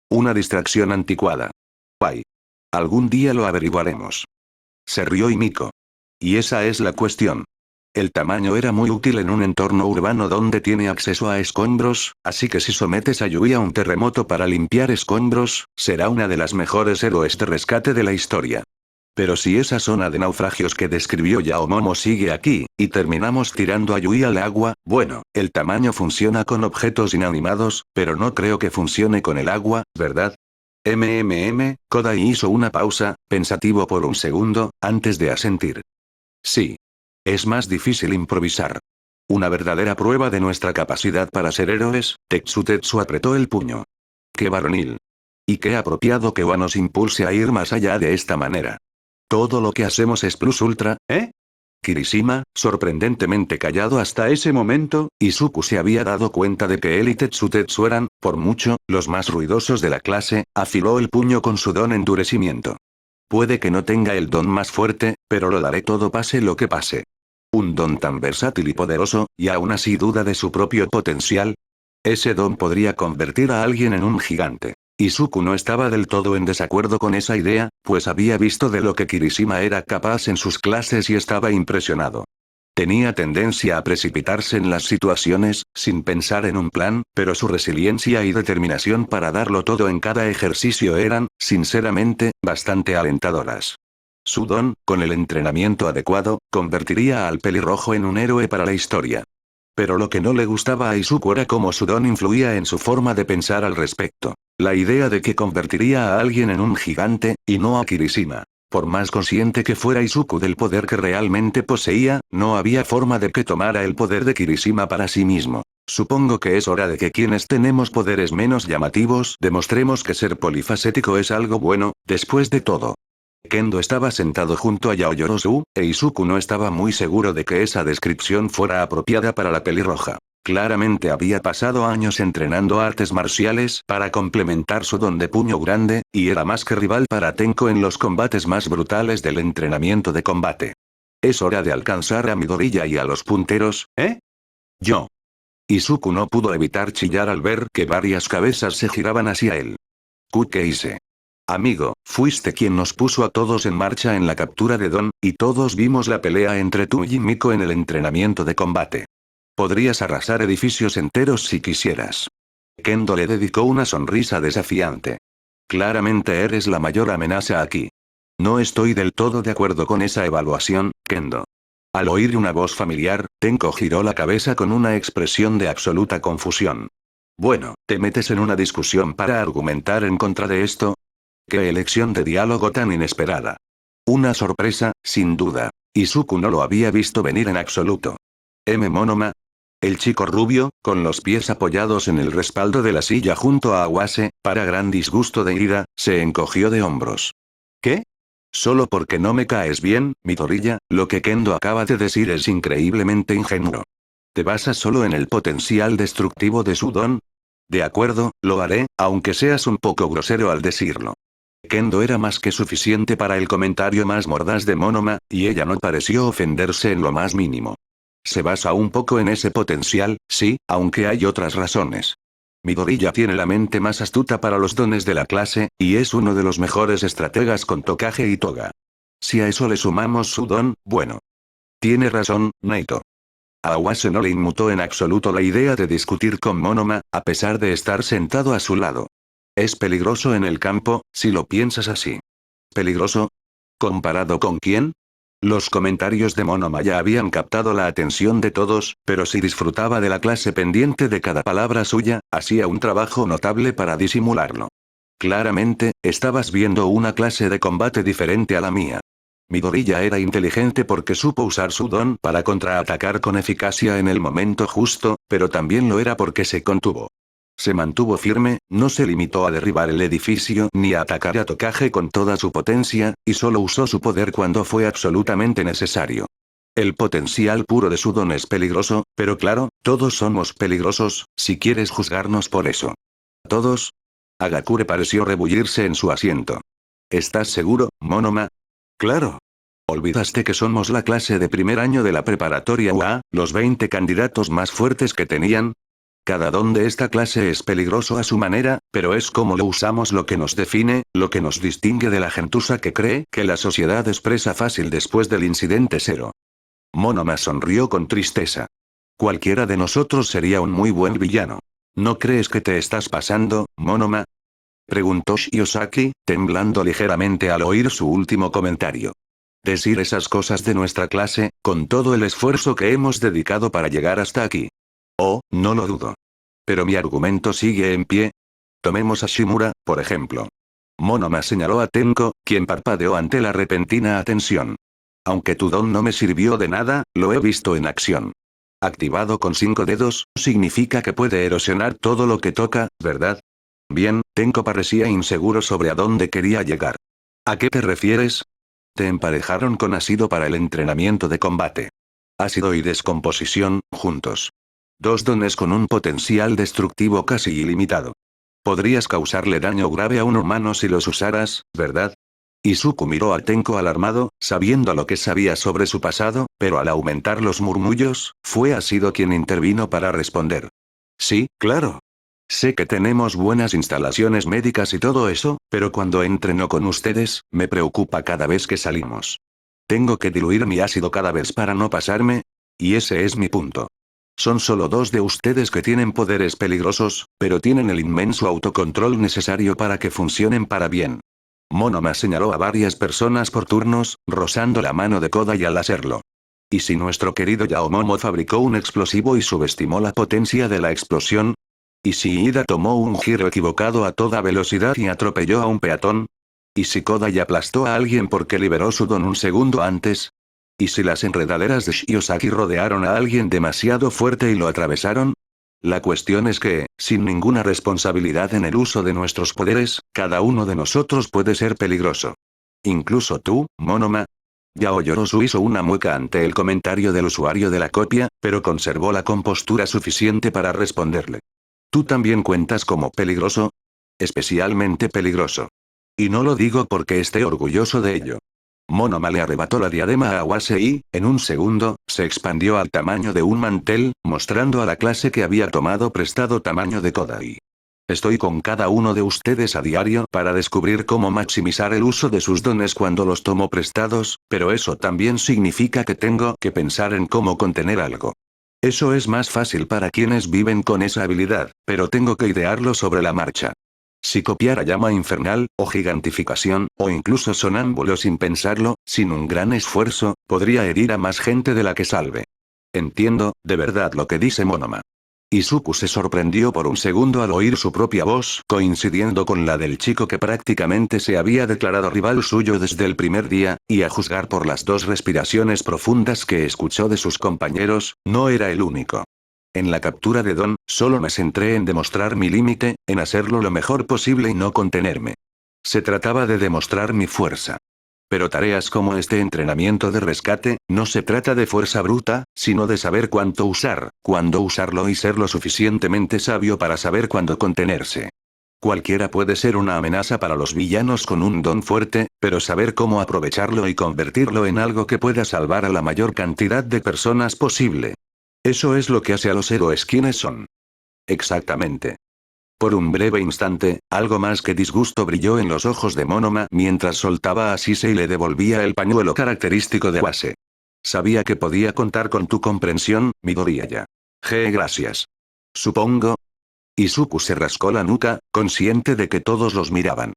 Speaker 1: Una distracción anticuada. Guay. Algún día lo averiguaremos. Se rió Himiko. Y esa es la cuestión. El tamaño era muy útil en un entorno urbano donde tiene acceso a escombros, así que si sometes a Yui a un terremoto para limpiar escombros, será una de las mejores héroes de rescate de la historia. Pero si esa zona de naufragios que describió Yaomomo sigue aquí, y terminamos tirando a Yui al agua, bueno, el tamaño funciona con objetos inanimados, pero no creo que funcione con el agua, ¿verdad? Kodai hizo una pausa, pensativo por un segundo, antes de asentir. Sí. Es más difícil improvisar. Una verdadera prueba de nuestra capacidad para ser héroes. Tetsu apretó el puño. Qué varonil. Y qué apropiado que Wa nos impulse a ir más allá de esta manera. Todo lo que hacemos es plus ultra, ¿eh? Kirishima, sorprendentemente callado hasta ese momento, Izuku se había dado cuenta de que él y Tetsu eran, por mucho, los más ruidosos de la clase, afiló el puño con su don endurecimiento. Puede que no tenga el don más fuerte, pero lo daré todo pase lo que pase. Un don tan versátil y poderoso, y aún así duda de su propio potencial. Ese don podría convertir a alguien en un gigante. Izuku no estaba del todo en desacuerdo con esa idea, pues había visto de lo que Kirishima era capaz en sus clases y estaba impresionado. Tenía tendencia a precipitarse en las situaciones, sin pensar en un plan, pero su resiliencia y determinación para darlo todo en cada ejercicio eran, sinceramente, bastante alentadoras. Su don, con el entrenamiento adecuado, convertiría al pelirrojo en un héroe para la historia. Pero lo que no le gustaba a Izuku era cómo su don influía en su forma de pensar al respecto. La idea de que convertiría a alguien en un gigante, y no a Kirishima. Por más consciente que fuera Izuku del poder que realmente poseía, no había forma de que tomara el poder de Kirishima para sí mismo. Supongo que es hora de que quienes tenemos poderes menos llamativos demostremos que ser polifacético es algo bueno, después de todo. Kendo estaba sentado junto a Yaoyorozu, e Izuku no estaba muy seguro de que esa descripción fuera apropiada para la pelirroja. Claramente había pasado años entrenando artes marciales para complementar su don de puño grande, y era más que rival para Tenko en los combates más brutales del entrenamiento de combate. Es hora de alcanzar a Midoriya y a los punteros, ¿eh? Yo. Izuku no pudo evitar chillar al ver que varias cabezas se giraban hacia él. ¿Qué hice? Amigo, fuiste quien nos puso a todos en marcha en la captura de Don, y todos vimos la pelea entre tú y Miko en el entrenamiento de combate. Podrías arrasar edificios enteros si quisieras. Kendo le dedicó una sonrisa desafiante. Claramente eres la mayor amenaza aquí. No estoy del todo de acuerdo con esa evaluación, Kendo. Al oír una voz familiar, Tenko giró la cabeza con una expresión de absoluta confusión. Bueno, ¿te metes en una discusión para argumentar en contra de esto? ¡Qué elección de diálogo tan inesperada! Una sorpresa, sin duda. Izuku no lo había visto venir en absoluto. Monoma. El chico rubio, con los pies apoyados en el respaldo de la silla junto a Awase, para gran disgusto de Ida, se encogió de hombros. ¿Qué? Solo porque no me caes bien, Midoriya, lo que Kendo acaba de decir es increíblemente ingenuo. ¿Te basas solo en el potencial destructivo de su don? De acuerdo, lo haré, aunque seas un poco grosero al decirlo. Kendo era más que suficiente para el comentario más mordaz de Monoma, y ella no pareció ofenderse en lo más mínimo. Se basa un poco en ese potencial, sí, aunque hay otras razones. Midoriya tiene la mente más astuta para los dones de la clase, y es uno de los mejores estrategas con Tokage y Toga. Si a eso le sumamos su don, bueno. Tiene razón, Naito. A Awase no le inmutó en absoluto la idea de discutir con Monoma, a pesar de estar sentado a su lado. Es peligroso en el campo, si lo piensas así. ¿Peligroso? ¿Comparado con quién? Los comentarios de Monoma ya habían captado la atención de todos, pero si disfrutaba de la clase pendiente de cada palabra suya, hacía un trabajo notable para disimularlo. Claramente, estabas viendo una clase de combate diferente a la mía. Midoriya era inteligente porque supo usar su don para contraatacar con eficacia en el momento justo, pero también lo era porque se contuvo. Se mantuvo firme, no se limitó a derribar el edificio ni a atacar a Tokage con toda su potencia, y solo usó su poder cuando fue absolutamente necesario. El potencial puro de su don es peligroso, pero claro, todos somos peligrosos, si quieres juzgarnos por eso. ¿Todos? Agakure pareció rebullirse en su asiento. ¿Estás seguro, Monoma? Claro. ¿Olvidaste que somos la clase de primer año de la preparatoria UA, los 20 candidatos más fuertes que tenían? Cada don de esta clase es peligroso a su manera, pero es como lo usamos lo que nos define, lo que nos distingue de la gentuza que cree que la sociedad es presa fácil después del incidente cero. Monoma sonrió con tristeza. Cualquiera de nosotros sería un muy buen villano. ¿No crees que te estás pasando, Monoma? Preguntó Shiosaki, temblando ligeramente al oír su último comentario. Decir esas cosas de nuestra clase, con todo el esfuerzo que hemos dedicado para llegar hasta aquí. Oh, no lo dudo. Pero mi argumento sigue en pie. Tomemos a Shimura, por ejemplo. Monoma señaló a Tenko, quien parpadeó ante la repentina atención. Aunque tu don no me sirvió de nada, lo he visto en acción. Activado con 5 dedos, significa que puede erosionar todo lo que toca, ¿verdad? Bien, Tenko parecía inseguro sobre a dónde quería llegar. ¿A qué te refieres? Te emparejaron con ácido para el entrenamiento de combate. Ácido y descomposición, juntos. Dos dones con un potencial destructivo casi ilimitado. Podrías causarle daño grave a un humano si los usaras, ¿verdad? Izuku miró a Tenko alarmado, sabiendo lo que sabía sobre su pasado, pero al aumentar los murmullos, fue Ácido quien intervino para responder. Sí, claro. Sé que tenemos buenas instalaciones médicas y todo eso, pero cuando entreno con ustedes, me preocupa cada vez que salimos. Tengo que diluir mi ácido cada vez para no pasarme, y ese es mi punto. Son solo dos de ustedes que tienen poderes peligrosos, pero tienen el inmenso autocontrol necesario para que funcionen para bien. Monoma señaló a varias personas por turnos, rozando la mano de Kodai al hacerlo. ¿Y si nuestro querido Yaomomo fabricó un explosivo y subestimó la potencia de la explosión? ¿Y si Ida tomó un giro equivocado a toda velocidad y atropelló a un peatón? ¿Y si Kodai aplastó a alguien porque liberó su don un segundo antes? ¿Y si las enredaderas de Shiosaki rodearon a alguien demasiado fuerte y lo atravesaron? La cuestión es que, sin ninguna responsabilidad en el uso de nuestros poderes, cada uno de nosotros puede ser peligroso. Incluso tú, Monoma. Yao Yorosu hizo una mueca ante el comentario del usuario de la copia, pero conservó la compostura suficiente para responderle. ¿Tú también cuentas como peligroso? Especialmente peligroso. Y no lo digo porque esté orgulloso de ello. Monoma le arrebató la diadema a Awase y, en un segundo, se expandió al tamaño de un mantel, mostrando a la clase que había tomado prestado tamaño de Kodai. Estoy con cada uno de ustedes a diario para descubrir cómo maximizar el uso de sus dones cuando los tomo prestados, pero eso también significa que tengo que pensar en cómo contener algo. Eso es más fácil para quienes viven con esa habilidad, pero tengo que idearlo sobre la marcha. Si copiara llama infernal, o gigantificación, o incluso sonámbulo sin pensarlo, sin un gran esfuerzo, podría herir a más gente de la que salve. Entiendo, de verdad lo que dice Monoma. Izuku se sorprendió por un segundo al oír su propia voz, coincidiendo con la del chico que prácticamente se había declarado rival suyo desde el primer día, y a juzgar por las dos respiraciones profundas que escuchó de sus compañeros, no era el único. En la captura de Don, solo me centré en demostrar mi límite, en hacerlo lo mejor posible y no contenerme. Se trataba de demostrar mi fuerza. Pero tareas como este entrenamiento de rescate, no se trata de fuerza bruta, sino de saber cuánto usar, cuándo usarlo y ser lo suficientemente sabio para saber cuándo contenerse. Cualquiera puede ser una amenaza para los villanos con un don fuerte, pero saber cómo aprovecharlo y convertirlo en algo que pueda salvar a la mayor cantidad de personas posible. Eso es lo que hace a los héroes quienes son. Exactamente. Por un breve instante, algo más que disgusto brilló en los ojos de Monoma mientras soltaba a Sise y le devolvía el pañuelo característico de Awase. Sabía que podía contar con tu comprensión, Midoriya. Gracias. Supongo. Izuku se rascó la nuca, consciente de que todos los miraban.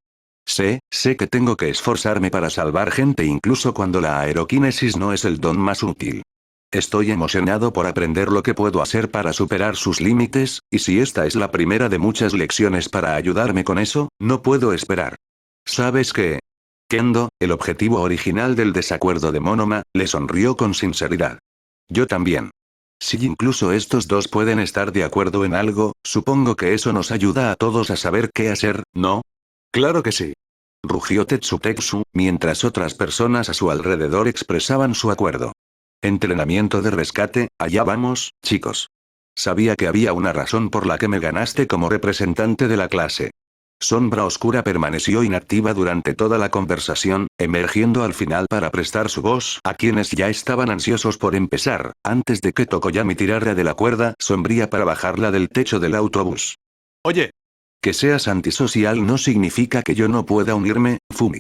Speaker 1: Sé que tengo que esforzarme para salvar gente incluso cuando la aeroquinesis no es el don más útil. Estoy emocionado por aprender lo que puedo hacer para superar sus límites, y si esta es la primera de muchas lecciones para ayudarme con eso, no puedo esperar. ¿Sabes qué? Kendo, el objetivo original del desacuerdo de Monoma, le sonrió con sinceridad. Yo también. Si incluso estos dos pueden estar de acuerdo en algo, supongo que eso nos ayuda a todos a saber qué hacer, ¿no? Claro que sí. Rugió Tetsutetsu, mientras otras personas a su alrededor expresaban su acuerdo. Entrenamiento de rescate, allá vamos, chicos. Sabía que había una razón por la que me ganaste como representante de la clase. Sombra Oscura permaneció inactiva durante toda la conversación, emergiendo al final para prestar su voz a quienes ya estaban ansiosos por empezar, antes de que Tokoyami tirara de la cuerda sombría para bajarla del techo del autobús. Oye. Que seas antisocial no significa que yo no pueda unirme, Fumi.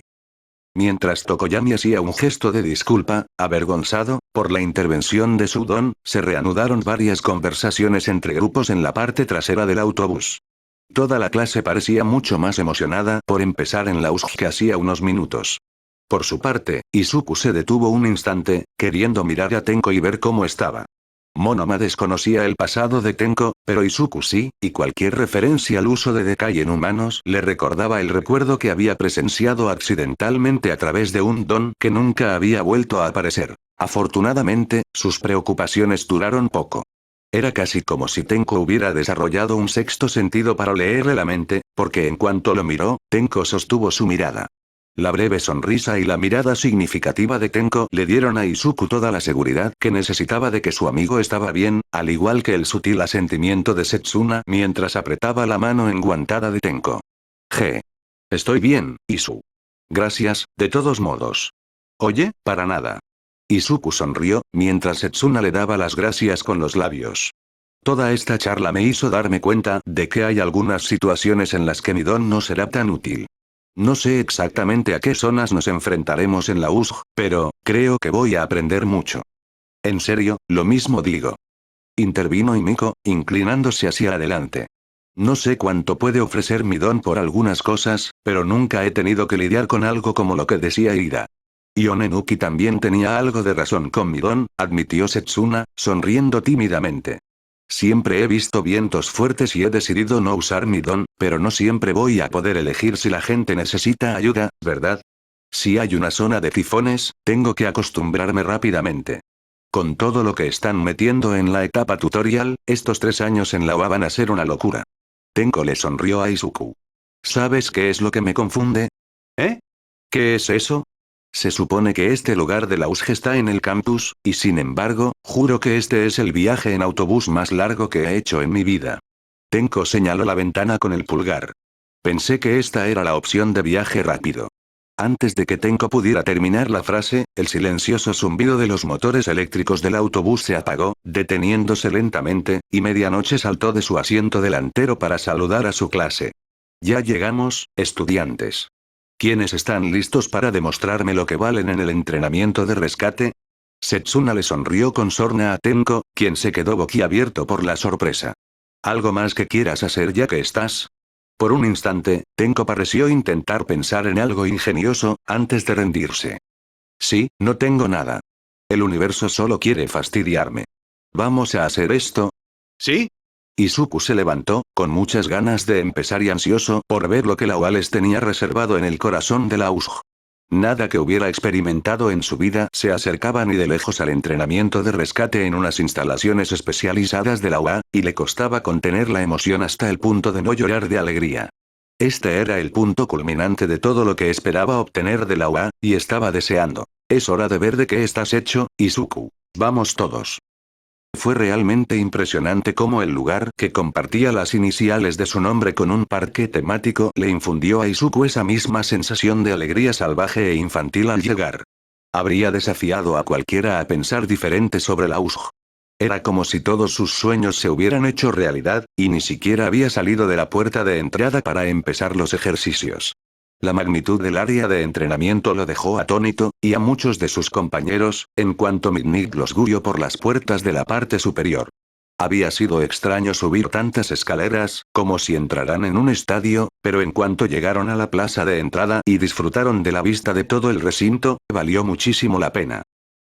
Speaker 1: Mientras Tokoyami hacía un gesto de disculpa, avergonzado, por la intervención de su don, se reanudaron varias conversaciones entre grupos en la parte trasera del autobús. Toda la clase parecía mucho más emocionada por empezar en la USG que hacía unos minutos. Por su parte, Izuku se detuvo un instante, queriendo mirar a Tenko y ver cómo estaba. Monoma desconocía el pasado de Tenko, pero Izuku sí, y cualquier referencia al uso de Dekai en humanos le recordaba el recuerdo que había presenciado accidentalmente a través de un don que nunca había vuelto a aparecer. Afortunadamente, sus preocupaciones duraron poco. Era casi como si Tenko hubiera desarrollado un sexto sentido para leerle la mente, porque en cuanto lo miró, Tenko sostuvo su mirada. La breve sonrisa y la mirada significativa de Tenko le dieron a Izuku toda la seguridad que necesitaba de que su amigo estaba bien, al igual que el sutil asentimiento de Setsuna mientras apretaba la mano enguantada de Tenko. Estoy bien, Isu. Gracias, de todos modos. Oye, para nada. Izuku sonrió, mientras Setsuna le daba las gracias con los labios. Toda esta charla me hizo darme cuenta de que hay algunas situaciones en las que mi don no será tan útil. No sé exactamente a qué zonas nos enfrentaremos en la USG, pero, creo que voy a aprender mucho. En serio, lo mismo digo. Intervino Himiko, inclinándose hacia adelante. No sé cuánto puede ofrecer mi don por algunas cosas, pero nunca he tenido que lidiar con algo como lo que decía Ida. Y Onenuki también tenía algo de razón con mi don, admitió Setsuna, sonriendo tímidamente. Siempre he visto vientos fuertes y he decidido no usar mi don, pero no siempre voy a poder elegir si la gente necesita ayuda, ¿verdad? Si hay una zona de tifones, tengo que acostumbrarme rápidamente. Con todo lo que están metiendo en la etapa tutorial, estos 3 años en la UA van a ser una locura. Tenko le sonrió a Izuku. ¿Sabes qué es lo que me confunde? ¿Eh? ¿Qué es eso? Se supone que este lugar de la USG está en el campus, y sin embargo, juro que este es el viaje en autobús más largo que he hecho en mi vida. Tenko señaló la ventana con el pulgar. Pensé que esta era la opción de viaje rápido. Antes de que Tenko pudiera terminar la frase, el silencioso zumbido de los motores eléctricos del autobús se apagó, deteniéndose lentamente, y Medianoche saltó de su asiento delantero para saludar a su clase. Ya llegamos, estudiantes. ¿Quiénes están listos para demostrarme lo que valen en el entrenamiento de rescate? Setsuna le sonrió con sorna a Tenko, quien se quedó boquiabierto por la sorpresa. ¿Algo más que quieras hacer ya que estás? Por un instante, Tenko pareció intentar pensar en algo ingenioso, antes de rendirse. Sí, no tengo nada. El universo solo quiere fastidiarme. ¿Vamos a hacer esto? ¿Sí? Izuku se levantó, con muchas ganas de empezar y ansioso por ver lo que la UA les tenía reservado en el corazón de la USG. Nada que hubiera experimentado en su vida se acercaba ni de lejos al entrenamiento de rescate en unas instalaciones especializadas de la UA, y le costaba contener la emoción hasta el punto de no llorar de alegría. Este era el punto culminante de todo lo que esperaba obtener de la UA, y estaba deseando. Es hora de ver de qué estás hecho, Izuku. Vamos todos. Fue realmente impresionante cómo el lugar que compartía las iniciales de su nombre con un parque temático le infundió a Izuku esa misma sensación de alegría salvaje e infantil al llegar. Habría desafiado a cualquiera a pensar diferente sobre la USG. Era como si todos sus sueños se hubieran hecho realidad, y ni siquiera había salido de la puerta de entrada para empezar los ejercicios. La magnitud del área de entrenamiento lo dejó atónito, y a muchos de sus compañeros, en cuanto Midnight los guió por las puertas de la parte superior. Había sido extraño subir tantas escaleras, como si entraran en un estadio, pero en cuanto llegaron a la plaza de entrada y disfrutaron de la vista de todo el recinto, valió muchísimo la pena.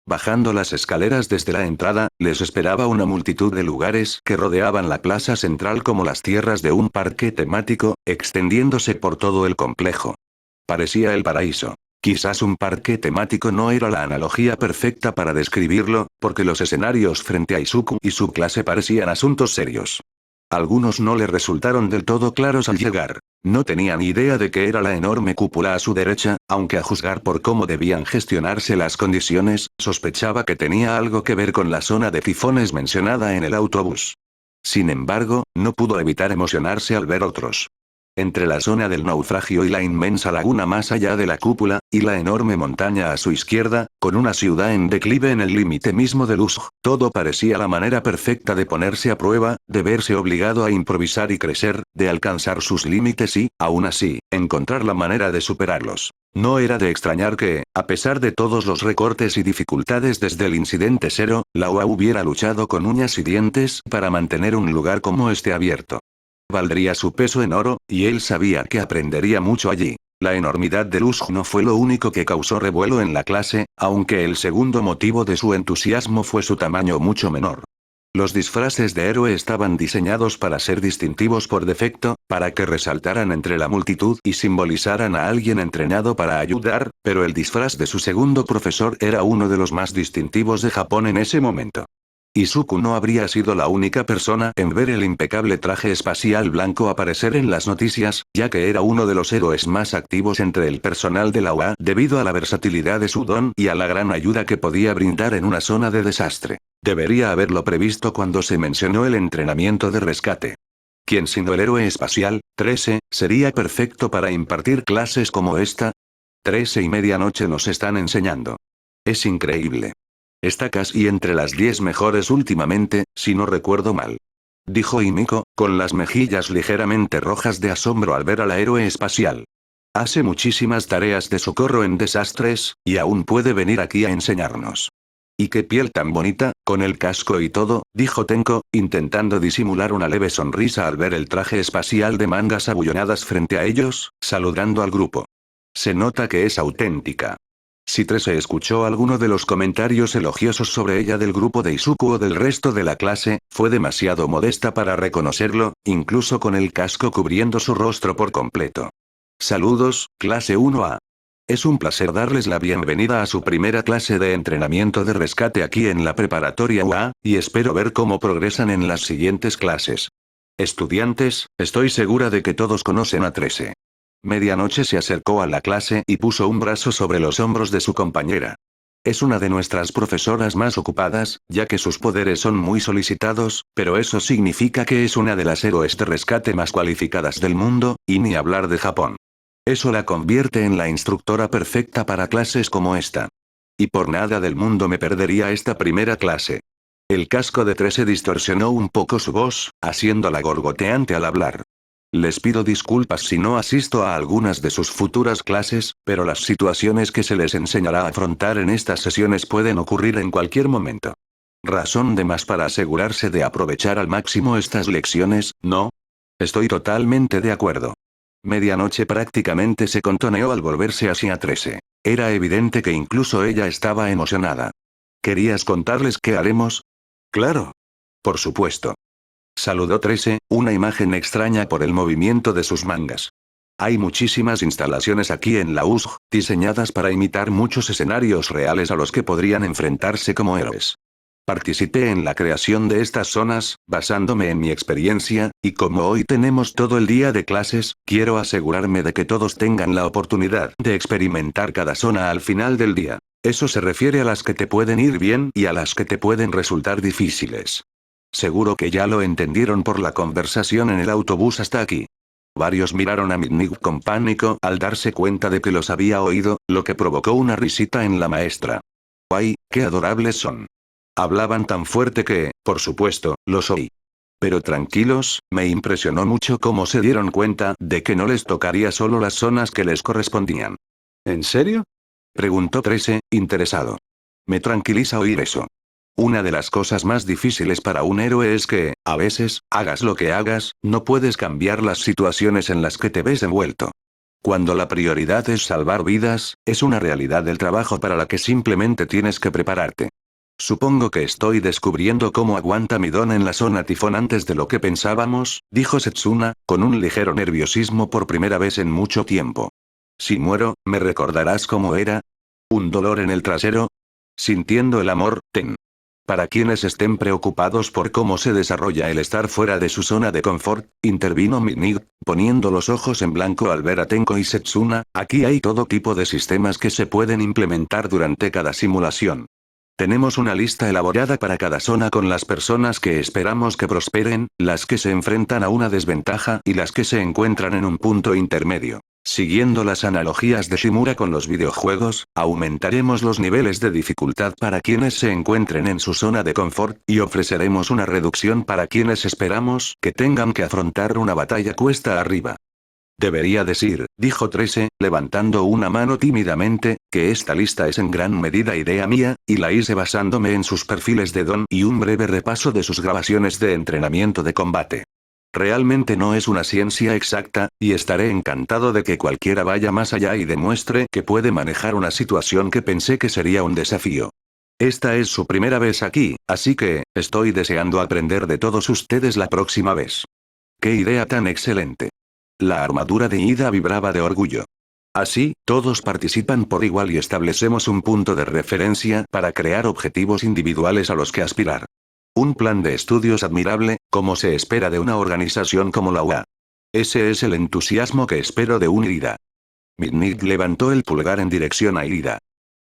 Speaker 1: Bajando las escaleras desde la entrada, les esperaba una multitud de lugares que rodeaban la plaza central como las tierras de un parque temático, extendiéndose por todo el complejo. Parecía el paraíso. Quizás un parque temático no era la analogía perfecta para describirlo, porque los escenarios frente a Izuku y su clase parecían asuntos serios. Algunos no le resultaron del todo claros al llegar. No tenían idea de qué era la enorme cúpula a su derecha, aunque a juzgar por cómo debían gestionarse las condiciones, sospechaba que tenía algo que ver con la zona de tifones mencionada en el autobús. Sin embargo, no pudo evitar emocionarse al ver otros. Entre la zona del naufragio y la inmensa laguna más allá de la cúpula, y la enorme montaña a su izquierda, con una ciudad en declive en el límite mismo del USG, todo parecía la manera perfecta de ponerse a prueba, de verse obligado a improvisar y crecer, de alcanzar sus límites y, aún así, encontrar la manera de superarlos. No era de extrañar que, a pesar de todos los recortes y dificultades desde el incidente cero, la UA hubiera luchado con uñas y dientes para mantener un lugar como este abierto. Valdría su peso en oro, y él sabía que aprendería mucho allí. La enormidad del USG no fue lo único que causó revuelo en la clase, aunque el segundo motivo de su entusiasmo fue su tamaño mucho menor. Los disfraces de héroe estaban diseñados para ser distintivos por defecto, para que resaltaran entre la multitud y simbolizaran a alguien entrenado para ayudar, pero el disfraz de su segundo profesor era uno de los más distintivos de Japón en ese momento. Izuku no habría sido la única persona en ver el impecable traje espacial blanco aparecer en las noticias, ya que era uno de los héroes más activos entre el personal de la UA debido a la versatilidad de su don y a la gran ayuda que podía brindar en una zona de desastre. Debería haberlo previsto cuando se mencionó el entrenamiento de rescate. ¿Quién sino el héroe espacial, 13, sería perfecto para impartir clases como esta? 13 y medianoche nos están enseñando. Es increíble. Está casi entre las 10 mejores últimamente, si no recuerdo mal. Dijo Himiko, con las mejillas ligeramente rojas de asombro al ver al héroe espacial. Hace muchísimas tareas de socorro en desastres, y aún puede venir aquí a enseñarnos. «Y qué piel tan bonita, con el casco y todo», dijo Tenko, intentando disimular una leve sonrisa al ver el traje espacial de mangas abullonadas frente a ellos, saludando al grupo. Se nota que es auténtica. Si Trese escuchó alguno de los comentarios elogiosos sobre ella del grupo de Izuku o del resto de la clase, fue demasiado modesta para reconocerlo, incluso con el casco cubriendo su rostro por completo. Saludos, clase 1A. Es un placer darles la bienvenida a su primera clase de entrenamiento de rescate aquí en la preparatoria UA, y espero ver cómo progresan en las siguientes clases. Estudiantes, estoy segura de que todos conocen a Trese. Medianoche se acercó a la clase y puso un brazo sobre los hombros de su compañera. Es una de nuestras profesoras más ocupadas, ya que sus poderes son muy solicitados, pero eso significa que es una de las héroes de rescate más cualificadas del mundo, y ni hablar de Japón. Eso la convierte en la instructora perfecta para clases como esta. Y por nada del mundo me perdería esta primera clase. El casco de Trese distorsionó un poco su voz, haciéndola gorgoteante al hablar. Les pido disculpas si no asisto a algunas de sus futuras clases, pero las situaciones que se les enseñará a afrontar en estas sesiones pueden ocurrir en cualquier momento. Razón de más para asegurarse de aprovechar al máximo estas lecciones, ¿no? Estoy totalmente de acuerdo. Medianoche prácticamente se contoneó al volverse hacia Trese. Era evidente que incluso ella estaba emocionada. ¿Querías contarles qué haremos? Claro. Por supuesto. Saludó Trese, una imagen extraña por el movimiento de sus mangas. Hay muchísimas instalaciones aquí en la USG, diseñadas para imitar muchos escenarios reales a los que podrían enfrentarse como héroes. Participé en la creación de estas zonas, basándome en mi experiencia, y como hoy tenemos todo el día de clases, quiero asegurarme de que todos tengan la oportunidad de experimentar cada zona al final del día. Eso se refiere a las que te pueden ir bien y a las que te pueden resultar difíciles. Seguro que ya lo entendieron por la conversación en el autobús hasta aquí. Varios miraron a Midnight con pánico al darse cuenta de que los había oído, lo que provocó una risita en la maestra. ¡Ay, qué adorables son! Hablaban tan fuerte que, por supuesto, los oí. Pero tranquilos, me impresionó mucho cómo se dieron cuenta de que no les tocaría solo las zonas que les correspondían. ¿En serio? Preguntó Trese, interesado. Me tranquiliza oír eso. Una de las cosas más difíciles para un héroe es que, a veces, hagas lo que hagas, no puedes cambiar las situaciones en las que te ves envuelto. Cuando la prioridad es salvar vidas, es una realidad del trabajo para la que simplemente tienes que prepararte. Supongo que estoy descubriendo cómo aguanta mi don en la zona tifón antes de lo que pensábamos, dijo Setsuna, con un ligero nerviosismo por primera vez en mucho tiempo. Si muero, ¿me recordarás cómo era? ¿Un dolor en el trasero? Sintiendo el amor, ten. Para quienes estén preocupados por cómo se desarrolla el estar fuera de su zona de confort, intervino Midnight, poniendo los ojos en blanco al ver a Tenko y Setsuna, aquí hay todo tipo de sistemas que se pueden implementar durante cada simulación. Tenemos una lista elaborada para cada zona con las personas que esperamos que prosperen, las que se enfrentan a una desventaja y las que se encuentran en un punto intermedio. Siguiendo las analogías de Shimura con los videojuegos, aumentaremos los niveles de dificultad para quienes se encuentren en su zona de confort, y ofreceremos una reducción para quienes esperamos que tengan que afrontar una batalla cuesta arriba. Debería decir, dijo Trese, levantando una mano tímidamente, que esta lista es en gran medida idea mía, y la hice basándome en sus perfiles de don y un breve repaso de sus grabaciones de entrenamiento de combate. Realmente no es una ciencia exacta, y estaré encantado de que cualquiera vaya más allá y demuestre que puede manejar una situación que pensé que sería un desafío. Esta es su primera vez aquí, así que, estoy deseando aprender de todos ustedes la próxima vez. ¡Qué idea tan excelente! La armadura de Ida vibraba de orgullo. Así, todos participan por igual y establecemos un punto de referencia para crear objetivos individuales a los que aspirar. Un plan de estudios admirable, como se espera de una organización como la UA. Ese es el entusiasmo que espero de un Irida. Midnight levantó el pulgar en dirección a Irida.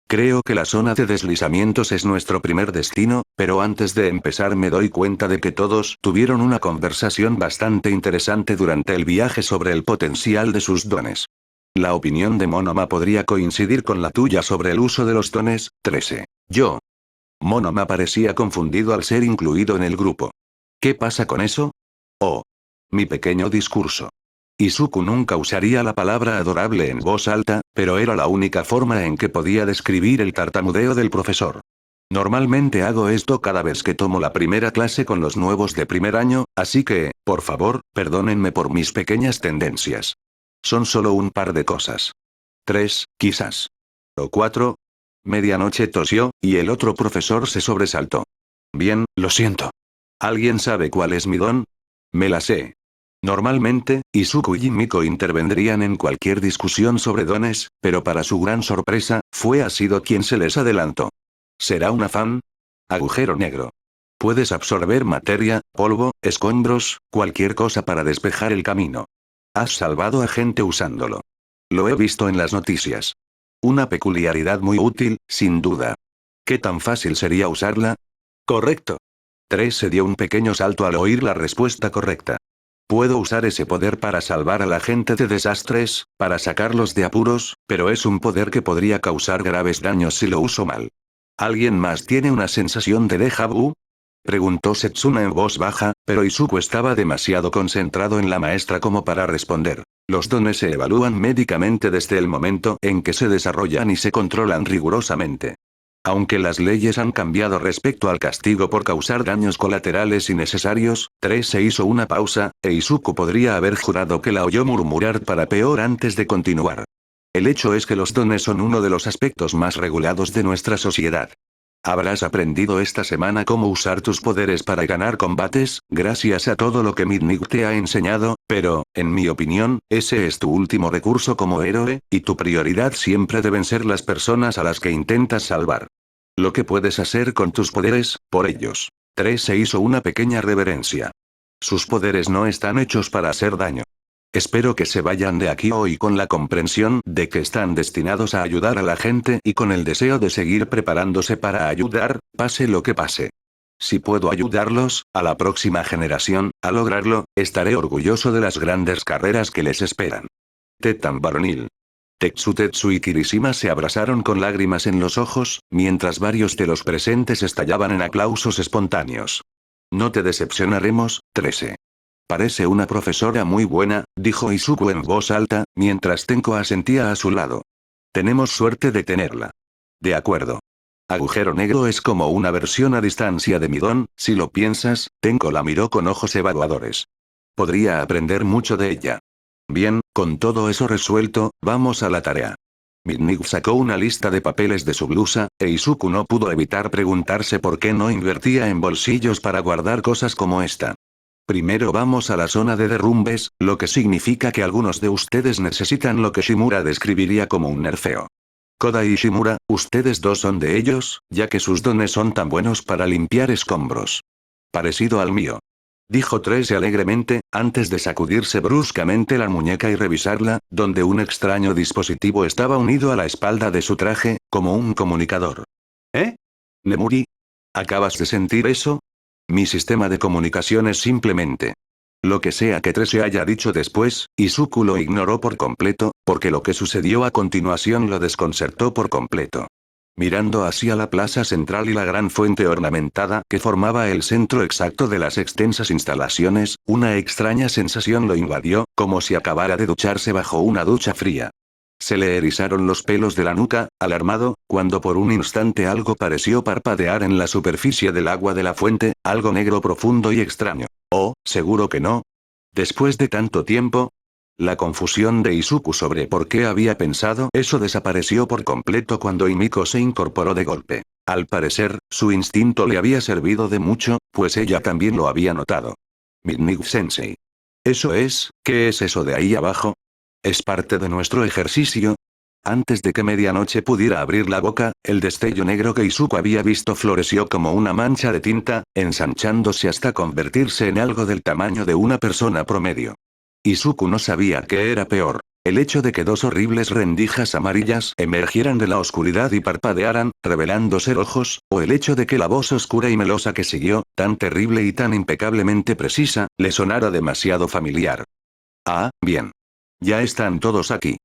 Speaker 1: Creo que la zona de deslizamientos es nuestro primer destino, pero antes de empezar me doy cuenta de que todos tuvieron una conversación bastante interesante durante el viaje sobre el potencial de sus dones. La opinión de Monoma podría coincidir con la tuya sobre el uso de los dones, 13. Yo. Monoma parecía confundido al ser incluido en el grupo. ¿Qué pasa con eso? Oh. Mi pequeño discurso. Izuku nunca usaría la palabra adorable en voz alta, pero era la única forma en que podía describir el tartamudeo del profesor. Normalmente hago esto cada vez que tomo la primera clase con los nuevos de primer año, así que, por favor, perdónenme por mis pequeñas tendencias. Son solo un par de cosas. 3, quizás. O 4. Medianoche tosió, y el otro profesor se sobresaltó. Bien, lo siento. ¿Alguien sabe cuál es mi don? Me la sé. Normalmente, Izuku y Miko intervendrían en cualquier discusión sobre dones, pero para su gran sorpresa, fue Asido quien se les adelantó. ¿Será un afán? Agujero negro. Puedes absorber materia, polvo, escombros, cualquier cosa para despejar el camino. Has salvado a gente usándolo. Lo he visto en las noticias. Una peculiaridad muy útil, sin duda. ¿Qué tan fácil sería usarla? Correcto. 3 se dio un pequeño salto al oír la respuesta correcta. Puedo usar ese poder para salvar a la gente de desastres, para sacarlos de apuros, pero es un poder que podría causar graves daños si lo uso mal. ¿Alguien más tiene una sensación de déjà vu? Preguntó Setsuna en voz baja, pero Izuku estaba demasiado concentrado en la maestra como para responder. Los dones se evalúan médicamente desde el momento en que se desarrollan y se controlan rigurosamente. Aunque las leyes han cambiado respecto al castigo por causar daños colaterales innecesarios, 3 se hizo una pausa, e Izuku podría haber jurado que la oyó murmurar para peor antes de continuar. El hecho es que los dones son uno de los aspectos más regulados de nuestra sociedad. Habrás aprendido esta semana cómo usar tus poderes para ganar combates, gracias a todo lo que Midnight te ha enseñado, pero, en mi opinión, ese es tu último recurso como héroe, y tu prioridad siempre deben ser las personas a las que intentas salvar. Lo que puedes hacer con tus poderes, por ellos. 3 se hizo una pequeña reverencia. Sus poderes no están hechos para hacer daño. Espero que se vayan de aquí hoy con la comprensión de que están destinados a ayudar a la gente y con el deseo de seguir preparándose para ayudar, pase lo que pase. Si puedo ayudarlos, a la próxima generación, a lograrlo, estaré orgulloso de las grandes carreras que les esperan. Tetan varonil. Tetsu y Kirishima se abrazaron con lágrimas en los ojos, mientras varios de los presentes estallaban en aplausos espontáneos. No te decepcionaremos, 13. Parece una profesora muy buena, dijo Izuku en voz alta, mientras Tenko asentía a su lado. Tenemos suerte de tenerla. De acuerdo. Agujero negro es como una versión a distancia de mi don, si lo piensas, Tenko la miró con ojos evaluadores. Podría aprender mucho de ella. Bien, con todo eso resuelto, vamos a la tarea. Midnight sacó una lista de papeles de su blusa, e Izuku no pudo evitar preguntarse por qué no invertía en bolsillos para guardar cosas como esta. Primero vamos a la zona de derrumbes, lo que significa que algunos de ustedes necesitan lo que Shimura describiría como un nerfeo. Koda y Shimura, ustedes dos son de ellos, ya que sus dones son tan buenos para limpiar escombros. Parecido al mío. Dijo Trace alegremente, antes de sacudirse bruscamente la muñeca y revisarla, donde un extraño dispositivo estaba unido a la espalda de su traje, como un comunicador. ¿Eh? Nemuri. ¿Acabas de sentir eso? Mi sistema de comunicación es simplemente. Lo que sea que Trace haya dicho después, Izuku lo ignoró por completo, porque lo que sucedió a continuación lo desconcertó por completo. Mirando hacia la plaza central y la gran fuente ornamentada que formaba el centro exacto de las extensas instalaciones, una extraña sensación lo invadió, como si acabara de ducharse bajo una ducha fría. Se le erizaron los pelos de la nuca, alarmado, cuando por un instante algo pareció parpadear en la superficie del agua de la fuente, algo negro profundo y extraño. Oh, seguro que no. Después de tanto tiempo, la confusión de Izuku sobre por qué había pensado eso desapareció por completo cuando Himiko se incorporó de golpe. Al parecer, su instinto le había servido de mucho, pues ella también lo había notado. Midnight-sensei. ¿Eso es? ¿Qué es eso de ahí abajo? ¿Es parte de nuestro ejercicio? Antes de que medianoche pudiera abrir la boca, el destello negro que Izuku había visto floreció como una mancha de tinta, ensanchándose hasta convertirse en algo del tamaño de una persona promedio. Izuku no sabía qué era peor. El hecho de que dos horribles rendijas amarillas emergieran de la oscuridad y parpadearan, revelando ser ojos, o el hecho de que la voz oscura y melosa que siguió, tan terrible y tan impecablemente precisa, le sonara demasiado familiar. Ah, bien. Ya están todos aquí.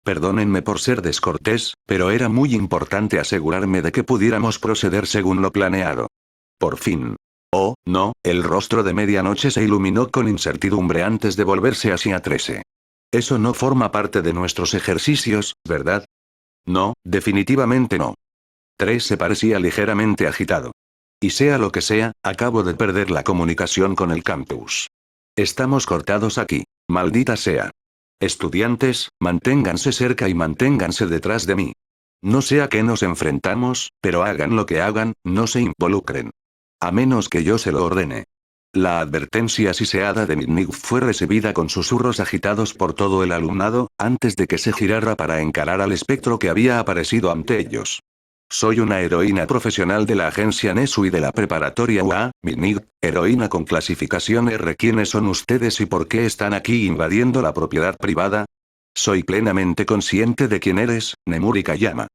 Speaker 1: Perdónenme por ser descortés, pero era muy importante asegurarme de que pudiéramos proceder según lo planeado. Por fin. Oh, no, el rostro de Medianoche se iluminó con incertidumbre antes de volverse hacia Trece. Eso no forma parte de nuestros ejercicios, ¿verdad? No, definitivamente no. Trece parecía ligeramente agitado. Y sea lo que sea, acabo de perder la comunicación con el campus. Estamos cortados aquí. Maldita sea. Estudiantes, manténganse cerca y manténganse detrás de mí. No sé a qué nos enfrentamos, pero hagan lo que hagan, no se involucren. A menos que yo se lo ordene. La advertencia siseada de Midnight fue recibida con susurros agitados por todo el alumnado, antes de que se girara para encarar al espectro que había aparecido ante ellos. Soy una heroína profesional de la agencia Nesu y de la preparatoria UA, Midnight, heroína con clasificación R. ¿Quiénes son ustedes y por qué están aquí invadiendo la propiedad privada? Soy plenamente consciente de quién eres, Nemuri Kayama.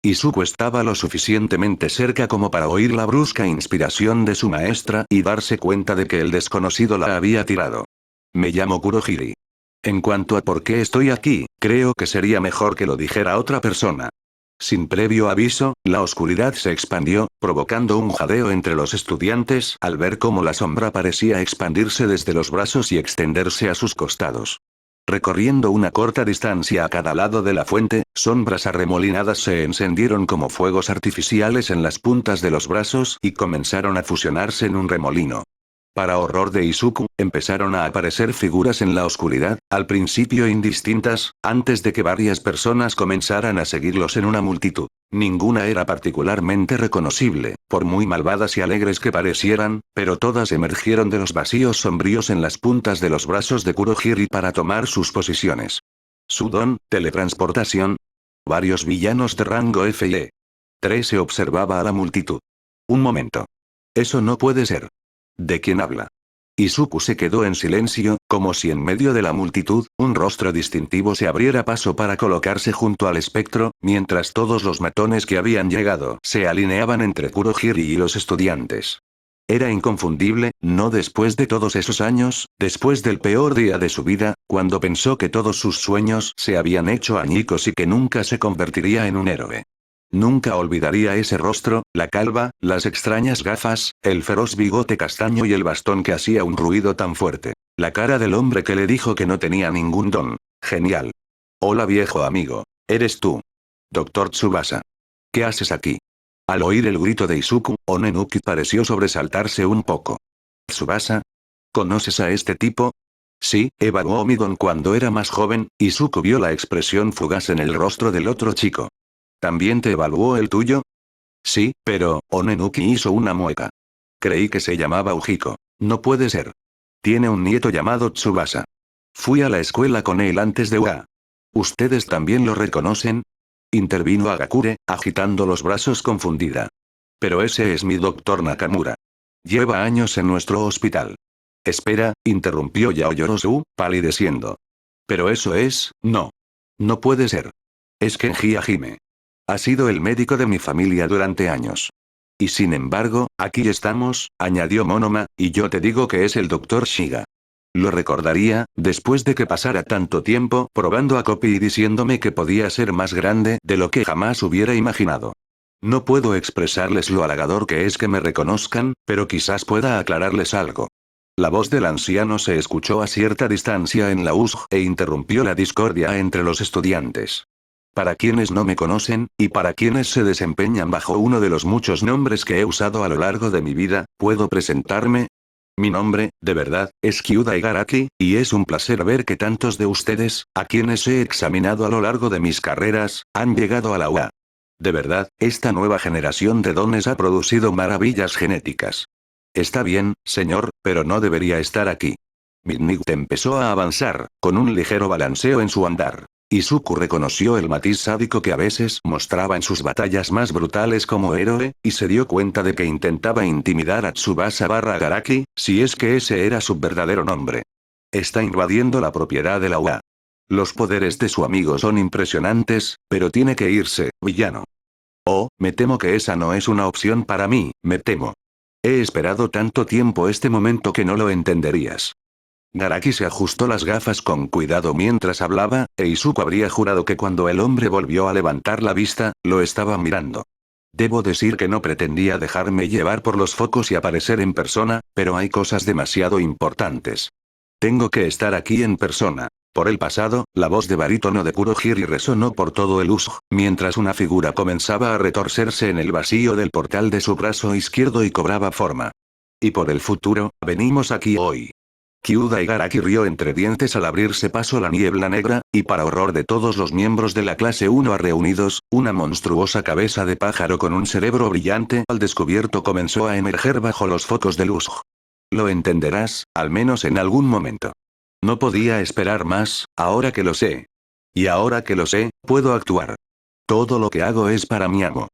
Speaker 1: Izuku estaba lo suficientemente cerca como para oír la brusca inspiración de su maestra y darse cuenta de que el desconocido la había tirado. Me llamo Kurohiri. En cuanto a por qué estoy aquí, creo que sería mejor que lo dijera otra persona. Sin previo aviso, la oscuridad se expandió, provocando un jadeo entre los estudiantes al ver cómo la sombra parecía expandirse desde los brazos y extenderse a sus costados. Recorriendo una corta distancia a cada lado de la fuente, sombras arremolinadas se encendieron como fuegos artificiales en las puntas de los brazos y comenzaron a fusionarse en un remolino. Para horror de Izuku, empezaron a aparecer figuras en la oscuridad, al principio indistintas, antes de que varias personas comenzaran a seguirlos en una multitud. Ninguna era particularmente reconocible, por muy malvadas y alegres que parecieran, pero todas emergieron de los vacíos sombríos en las puntas de los brazos de Kurohiri para tomar sus posiciones. Su don, teletransportación. Varios villanos de rango FE. 3 se observaba a la multitud. Un momento. Eso no puede ser. ¿De quién habla? Izuku se quedó en silencio, como si en medio de la multitud, un rostro distintivo se abriera paso para colocarse junto al espectro, mientras todos los matones que habían llegado se alineaban entre Kurohiri y los estudiantes. Era inconfundible, no después de todos esos años, después del peor día de su vida, cuando pensó que todos sus sueños se habían hecho añicos y que nunca se convertiría en un héroe. Nunca olvidaría ese rostro, la calva, las extrañas gafas, el feroz bigote castaño y el bastón que hacía un ruido tan fuerte. La cara del hombre que le dijo que no tenía ningún don. Genial. Hola viejo amigo. ¿Eres tú? Doctor Tsubasa. ¿Qué haces aquí? Al oír el grito de Izuku, Onenuki pareció sobresaltarse un poco. ¿Tsubasa? ¿Conoces a este tipo? Sí, evaluó mi don cuando era más joven. Izuku vio la expresión fugaz en el rostro del otro chico. ¿También te evaluó el tuyo? Sí, pero, Onenuki hizo una mueca. Creí que se llamaba Ujiko. No puede ser. Tiene un nieto llamado Tsubasa. Fui a la escuela con él antes de UA. ¿Ustedes también lo reconocen? Intervino Agakure, agitando los brazos confundida. Pero ese es mi doctor Nakamura. Lleva años en nuestro hospital. Espera, interrumpió Yaoyorozu, palideciendo. Pero eso es, no. No puede ser. Es Kenji Hajime. Ha sido el médico de mi familia durante años. Y sin embargo, aquí estamos, añadió Monoma, y yo te digo que es el doctor Shiga. Lo recordaría, después de que pasara tanto tiempo probando a Copy y diciéndome que podía ser más grande de lo que jamás hubiera imaginado. No puedo expresarles lo halagador que es que me reconozcan, pero quizás pueda aclararles algo. La voz del anciano se escuchó a cierta distancia en la USG e interrumpió la discordia entre los estudiantes. Para quienes no me conocen, y para quienes se desempeñan bajo uno de los muchos nombres que he usado a lo largo de mi vida, ¿puedo presentarme? Mi nombre, de verdad, es Kyuda Igaraki, y es un placer ver que tantos de ustedes, a quienes he examinado a lo largo de mis carreras, han llegado a la UA. De verdad, esta nueva generación de dones ha producido maravillas genéticas. Está bien, señor, pero no debería estar aquí. Midnight empezó a avanzar, con un ligero balanceo en su andar. Izuku reconoció el matiz sádico que a veces mostraba en sus batallas más brutales como héroe, y se dio cuenta de que intentaba intimidar a Tsubasa/Garaki, si es que ese era su verdadero nombre. Está invadiendo la propiedad de la UA. Los poderes de su amigo son impresionantes, pero tiene que irse, villano. Oh, me temo que esa no es una opción para mí, me temo. He esperado tanto tiempo este momento que no lo entenderías. Garaki se ajustó las gafas con cuidado mientras hablaba, e Izuku habría jurado que cuando el hombre volvió a levantar la vista, lo estaba mirando. Debo decir que no pretendía dejarme llevar por los focos y aparecer en persona, pero hay cosas demasiado importantes. Tengo que estar aquí en persona. Por el pasado, la voz de barítono de Kurohiri resonó por todo el USG, mientras una figura comenzaba a retorcerse en el vacío del portal de su brazo izquierdo y cobraba forma. Y por el futuro, venimos aquí hoy. Kyuda Garaki rió entre dientes al abrirse paso la niebla negra, y para horror de todos los miembros de la clase 1 reunidos, una monstruosa cabeza de pájaro con un cerebro brillante al descubierto comenzó a emerger bajo los focos de luz. Lo entenderás, al menos en algún momento. No podía esperar más, ahora que lo sé. Y ahora que lo sé, puedo actuar. Todo lo que hago es para mi amo.